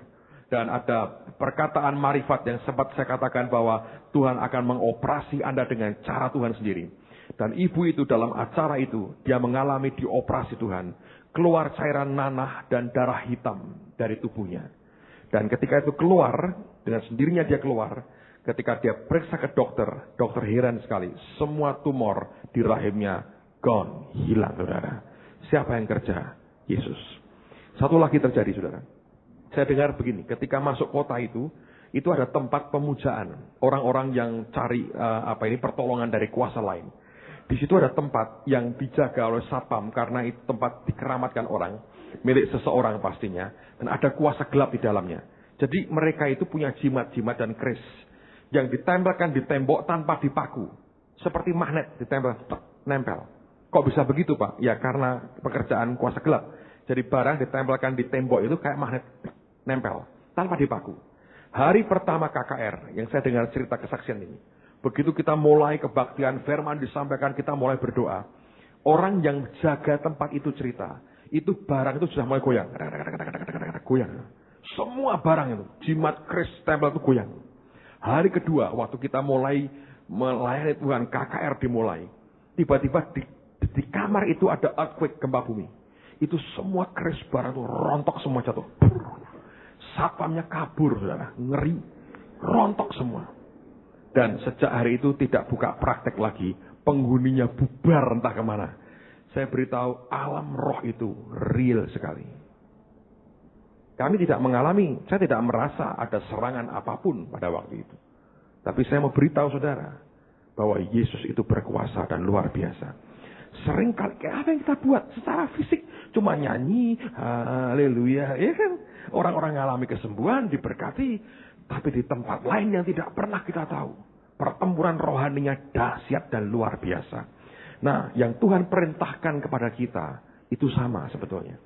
Dan ada perkataan marifat yang sempat saya katakan bahwa Tuhan akan mengoperasi Anda dengan cara Tuhan sendiri. Dan ibu itu dalam acara itu, dia mengalami dioperasi Tuhan. Keluar cairan nanah dan darah hitam dari tubuhnya. Dan ketika itu keluar, dengan sendirinya dia keluar. Ketika dia periksa ke dokter, dokter heran sekali. Semua tumor di rahimnya gone, hilang saudara. Siapa yang kerja? Yesus. Satu lagi terjadi saudara. Saya dengar begini, ketika masuk kota itu ada tempat pemujaan. Orang-orang yang cari pertolongan dari kuasa lain. Di situ ada tempat yang dijaga oleh satpam karena itu tempat dikeramatkan orang, milik seseorang pastinya, dan ada kuasa gelap di dalamnya. Jadi mereka itu punya jimat-jimat dan keris yang ditempelkan di tembok tanpa dipaku, seperti magnet ditempel, nempel. Kok bisa begitu Pak? Ya karena pekerjaan kuasa gelap. Jadi barang ditempelkan di tembok itu kayak magnet, nempel, tanpa dipaku. Hari pertama KKR, yang saya dengar cerita kesaksian ini. Begitu kita mulai kebaktian, firman disampaikan, kita mulai berdoa. Orang yang jaga tempat itu cerita, itu barang itu sudah mulai goyang. Goyang. Semua barang itu, jimat, keris, stempel itu goyang. Hari kedua, waktu kita mulai melayani Tuhan, KKR dimulai. Tiba-tiba di kamar itu ada earthquake, gempa bumi. Itu semua keris barang itu rontok semua jatuh. Satpamnya kabur, saudara. Ngeri. Rontok semua. Dan sejak hari itu tidak buka praktek lagi. Penghuninya bubar entah kemana. Saya beritahu alam roh itu real sekali. Kami tidak mengalami, saya tidak merasa ada serangan apapun pada waktu itu. Tapi saya mau beritahu saudara, bahwa Yesus itu berkuasa dan luar biasa. Seringkali apa yang kita buat secara fisik cuma nyanyi, haleluya, ya kan? Orang-orang mengalami kesembuhan, diberkati, tapi di tempat lain yang tidak pernah kita tahu, pertempuran rohaninya dahsyat dan luar biasa. Nah, yang Tuhan perintahkan kepada kita itu sama sebetulnya.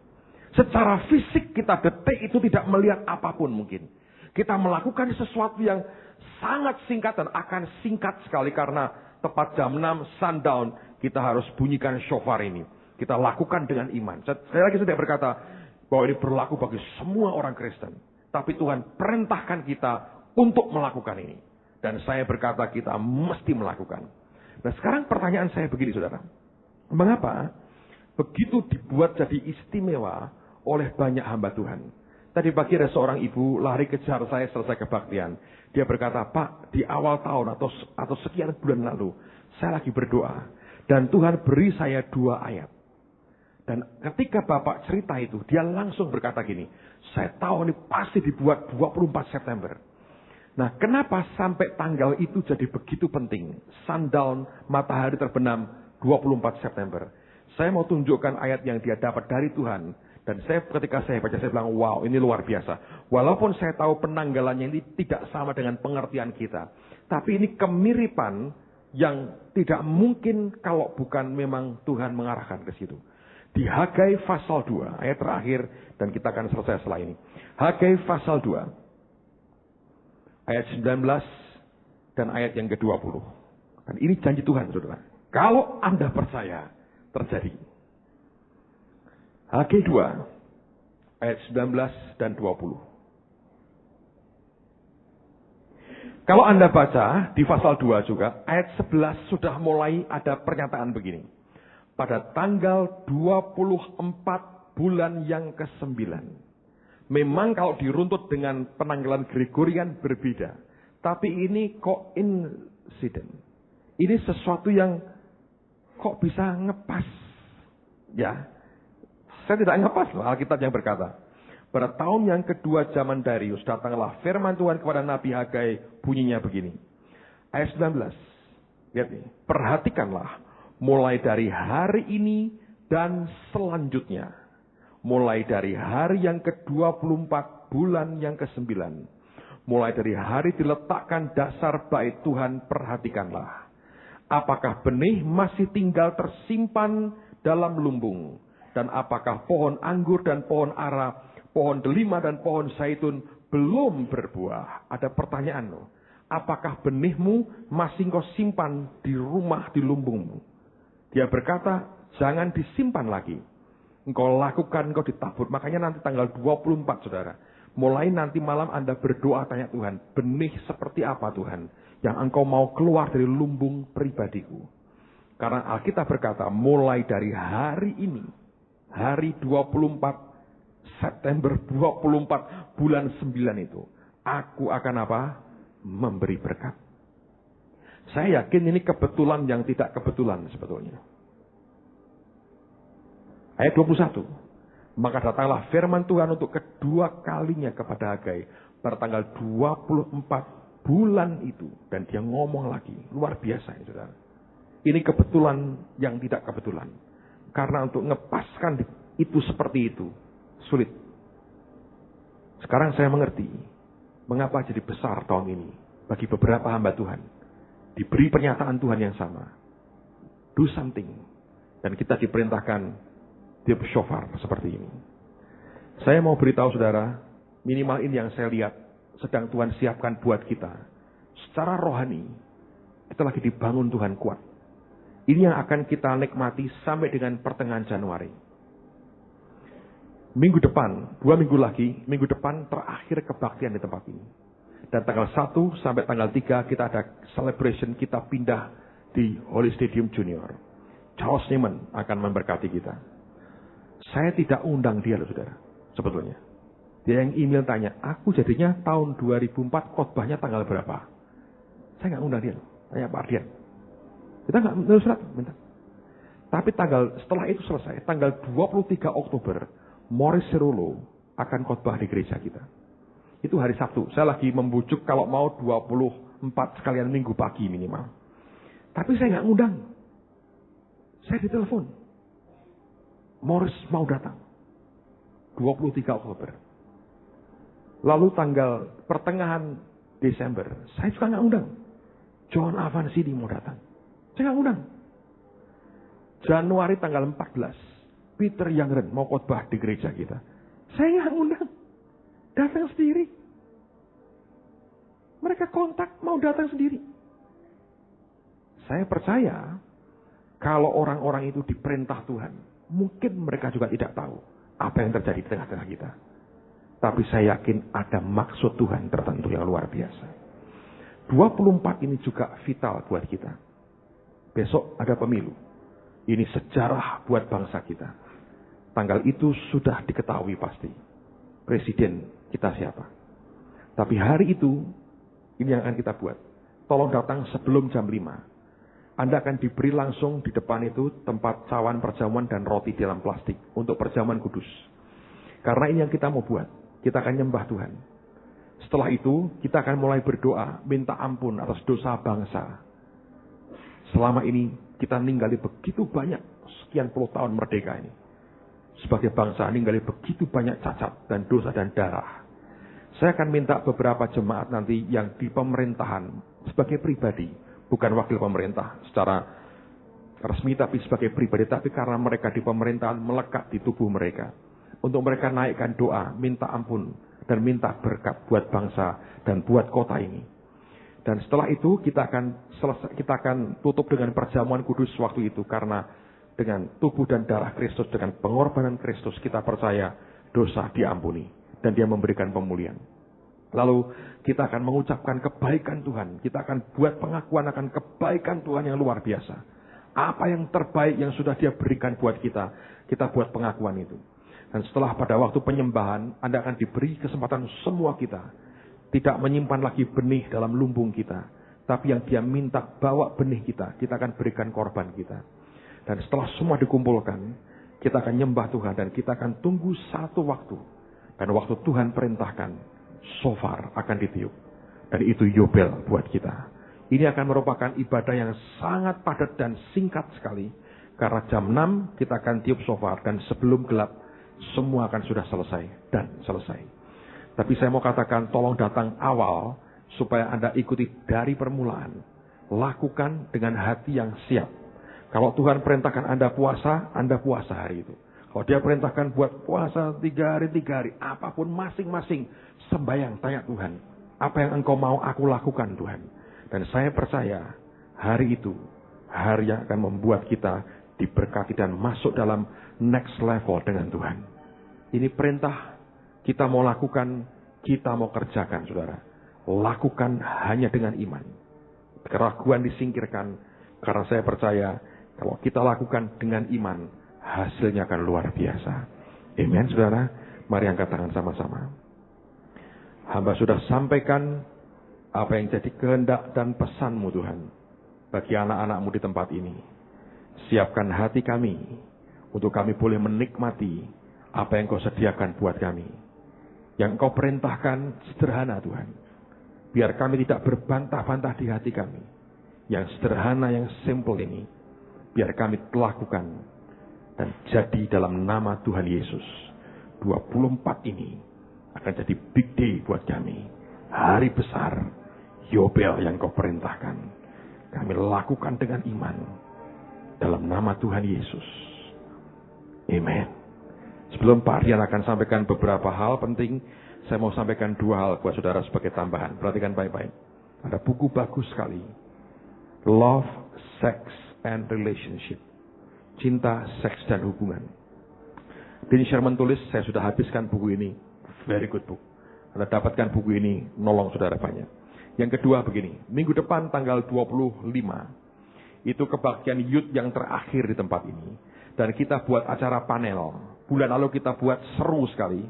Secara fisik kita detik itu tidak melihat apapun mungkin. Kita melakukan sesuatu yang sangat singkat dan akan singkat sekali karena tepat jam 6 sundown kita harus bunyikan shofar ini. Kita lakukan dengan iman. Sekali lagi saya berkata bahwa ini berlaku bagi semua orang Kristen. Tapi Tuhan perintahkan kita untuk melakukan ini. Dan saya berkata kita mesti melakukan. Nah sekarang pertanyaan saya begini saudara. Mengapa begitu dibuat jadi istimewa oleh banyak hamba Tuhan? Tadi pagi ada seorang ibu lari kejar saya selesai kebaktian. Dia berkata, Pak, di awal tahun atau sekian bulan lalu, saya lagi berdoa. Dan Tuhan beri saya 2 ayat. Dan ketika Bapak cerita itu, dia langsung berkata gini, saya tahu ini pasti dibuat 24 September. Nah, kenapa sampai tanggal itu jadi begitu penting? Sundown, matahari terbenam 24 September. Saya mau tunjukkan ayat yang dia dapat dari Tuhan. Dan ketika saya baca, saya bilang, wow, ini luar biasa. Walaupun saya tahu penanggalannya ini tidak sama dengan pengertian kita. Tapi ini kemiripan yang tidak mungkin kalau bukan memang Tuhan mengarahkan ke situ. Di Hagai pasal 2, ayat terakhir, dan kita akan selesai setelah ini. Hagai pasal 2, ayat 19, dan ayat yang ke-20. Dan ini janji Tuhan, saudara. Kalau Anda percaya, terjadi. Hagai 2, ayat 19 dan 20. Kalau Anda baca di pasal 2 juga, ayat 11 sudah mulai ada pernyataan begini. Pada tanggal 24 bulan yang ke-9. Memang kalau diruntut dengan penanggalan Gregorian berbeda. Tapi ini koinsiden. Ini sesuatu yang kok bisa ngepas. Ya. Saya tidak ngepas loh Alkitab yang berkata. Pada tahun yang kedua zaman Darius datanglah firman Tuhan kepada Nabi Hagai, bunyinya begini. Ayat 19. Lihat nih, perhatikanlah mulai dari hari ini dan selanjutnya. Mulai dari hari yang ke-24 bulan yang ke-9. Mulai dari hari diletakkan dasar bait Tuhan, perhatikanlah. Apakah benih masih tinggal tersimpan dalam lumbung? Dan apakah pohon anggur dan pohon ara, pohon delima dan pohon zaitun belum berbuah? Ada pertanyaan loh. Apakah benihmu masih kau simpan di rumah, di lumbungmu? Dia berkata, jangan disimpan lagi. Engkau lakukan, engkau ditabur. Makanya nanti tanggal 24, saudara. Mulai nanti malam Anda berdoa, tanya Tuhan, benih seperti apa Tuhan yang engkau mau keluar dari lumbung pribadiku? Karena Alkitab berkata, mulai dari hari ini, hari 24 September 24 bulan 9 itu, aku akan apa? Memberi berkat. Saya yakin ini kebetulan yang tidak kebetulan sebetulnya. Ayat 21. Maka datanglah firman Tuhan untuk kedua kalinya kepada Hagai pada tanggal 24 bulan itu. Dan dia ngomong lagi. Luar biasa ini saudara. Ini kebetulan yang tidak kebetulan. Karena untuk ngepaskan itu seperti itu sulit. Sekarang saya mengerti mengapa jadi besar tahun ini bagi beberapa hamba Tuhan. Diberi pernyataan Tuhan yang sama. Do something. Dan kita diperintahkan tiup shofar seperti ini. Saya mau beritahu saudara, minimal ini yang saya lihat sedang Tuhan siapkan buat kita. Secara rohani, kita lagi dibangun Tuhan kuat. Ini yang akan kita nikmati sampai dengan pertengahan Januari. Minggu depan, 2 minggu lagi, minggu depan terakhir kebaktian di tempat ini. Dan tanggal 1 sampai tanggal 3 kita ada celebration, kita pindah di Holy Stadium Junior. Charles Neiman akan memberkati kita. Saya tidak undang dia loh saudara, sebetulnya. Dia yang email tanya, aku jadinya tahun 2004 khotbahnya tanggal berapa? Saya nggak undang dia loh, tanya Pak Ardian. Kita nggak menulis surat, minta. Tapi setelah itu selesai, tanggal 23 Oktober, Morris Cerullo akan khotbah di gereja kita. Itu hari Sabtu. Saya lagi membujuk kalau mau 24 sekalian minggu pagi minimal. Tapi saya nggak ngundang. Saya ditelepon. Morris mau datang. 23 Oktober. Lalu tanggal pertengahan Desember, saya juga nggak undang. John Avansidi mau datang. Saya nggak undang. Januari tanggal 14, Peter Youngren mau khotbah di gereja kita. Saya nggak undang. Datang sendiri. Mereka kontak, mau datang sendiri. Saya percaya, kalau orang-orang itu diperintah Tuhan, mungkin mereka juga tidak tahu apa yang terjadi di tengah-tengah kita. Tapi saya yakin ada maksud Tuhan tertentu yang luar biasa. 24 ini juga vital buat kita. Besok ada pemilu. Ini sejarah buat bangsa kita. Tanggal itu sudah diketahui pasti. Presiden kita siapa. Tapi hari itu, ini yang akan kita buat. Tolong datang sebelum jam 5. Anda akan diberi langsung di depan itu tempat cawan perjamuan dan roti dalam plastik untuk perjamuan kudus. Karena ini yang kita mau buat. Kita akan nyembah Tuhan. Setelah itu, kita akan mulai berdoa, minta ampun atas dosa bangsa. Selama ini, kita ninggali begitu banyak, sekian puluh tahun merdeka ini. Sebagai bangsa, ninggali begitu banyak cacat dan dosa dan darah. Saya akan minta beberapa jemaat nanti yang di pemerintahan, sebagai pribadi, bukan wakil pemerintah secara resmi, tapi sebagai pribadi, tapi karena mereka di pemerintahan melekat di tubuh mereka. Untuk mereka naikkan doa, minta ampun, dan minta berkat buat bangsa dan buat kota ini. Dan setelah itu kita akan tutup dengan perjamuan kudus waktu itu, karena dengan tubuh dan darah Kristus, dengan pengorbanan Kristus, kita percaya dosa diampuni dan Dia memberikan pemulihan. Lalu kita akan mengucapkan kebaikan Tuhan, kita akan buat pengakuan akan kebaikan Tuhan yang luar biasa. Apa yang terbaik yang sudah Dia berikan buat kita, kita buat pengakuan itu. Dan setelah pada waktu penyembahan, Anda akan diberi kesempatan semua kita. Tidak menyimpan lagi benih dalam lumbung kita. Tapi yang Dia minta, bawa benih kita akan berikan korban kita. Dan setelah semua dikumpulkan, kita akan nyembah Tuhan dan kita akan tunggu satu waktu. Dan waktu Tuhan perintahkan, shofar akan ditiup. Dan itu yobel buat kita. Ini akan merupakan ibadah yang sangat padat dan singkat sekali. Karena jam 6 kita akan tiup shofar dan sebelum gelap, semua akan sudah selesai dan selesai. Tapi saya mau katakan, tolong datang awal supaya Anda ikuti dari permulaan. Lakukan dengan hati yang siap. Kalau Tuhan perintahkan Anda puasa hari itu. Kalau Dia perintahkan buat puasa 3 hari, apapun masing-masing, sembahyang, tanya Tuhan, apa yang Engkau mau aku lakukan Tuhan. Dan saya percaya hari itu, hari yang akan membuat kita diberkati dan masuk dalam next level dengan Tuhan. Ini perintah kita mau lakukan, kita mau kerjakan, saudara. Lakukan hanya dengan iman. Keraguan disingkirkan, karena saya percaya kalau kita lakukan dengan iman, hasilnya akan luar biasa. Amen, saudara. Mari angkat tangan sama-sama. Hamba sudah sampaikan apa yang jadi kehendak dan pesan-Mu Tuhan bagi anak-anak-Mu di tempat ini. Siapkan hati kami untuk kami boleh menikmati apa yang Kau sediakan buat kami. Yang Kau perintahkan sederhana Tuhan. Biar kami tidak berbantah-bantah di hati kami. Yang sederhana, yang simple ini, biar kami lakukan dan jadi dalam nama Tuhan Yesus. 24 ini akan jadi big day buat kami. Hari besar, yobel yang Kau perintahkan. Kami lakukan dengan iman. Dalam nama Tuhan Yesus. Amen. Sebelum Pak Ardian akan sampaikan beberapa hal penting, Saya mau sampaikan 2 hal buat saudara sebagai tambahan. Perhatikan baik-baik. Ada buku bagus sekali. Love, Sex, and Relationship. Cinta, seks, dan hubungan. Dean Sherman tulis, saya sudah habiskan buku ini. Very good book. Anda dapatkan buku ini, nolong saudara banyak. Yang kedua begini, minggu depan tanggal 25, itu kebaktian youth yang terakhir di tempat ini. Dan kita buat acara panel. Bulan lalu kita buat seru sekali.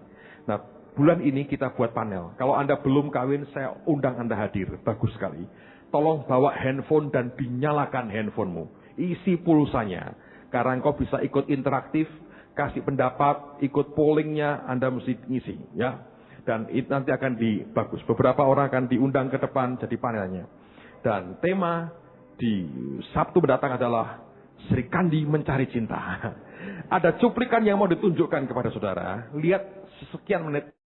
Nah, bulan ini kita buat panel. Kalau Anda belum kawin, saya undang Anda hadir. Bagus sekali. Tolong bawa handphone dan dinyalakan handphonemu. Isi pulsanya. Karena engkau bisa ikut interaktif, kasih pendapat, ikut pollingnya, Anda mesti ngisi. Ya. Dan itu nanti akan bagus. Beberapa orang akan diundang ke depan jadi panelnya. Dan tema di Sabtu mendatang adalah Sri Kandi mencari cinta. Ada cuplikan yang mau ditunjukkan kepada saudara. Lihat sekian menit.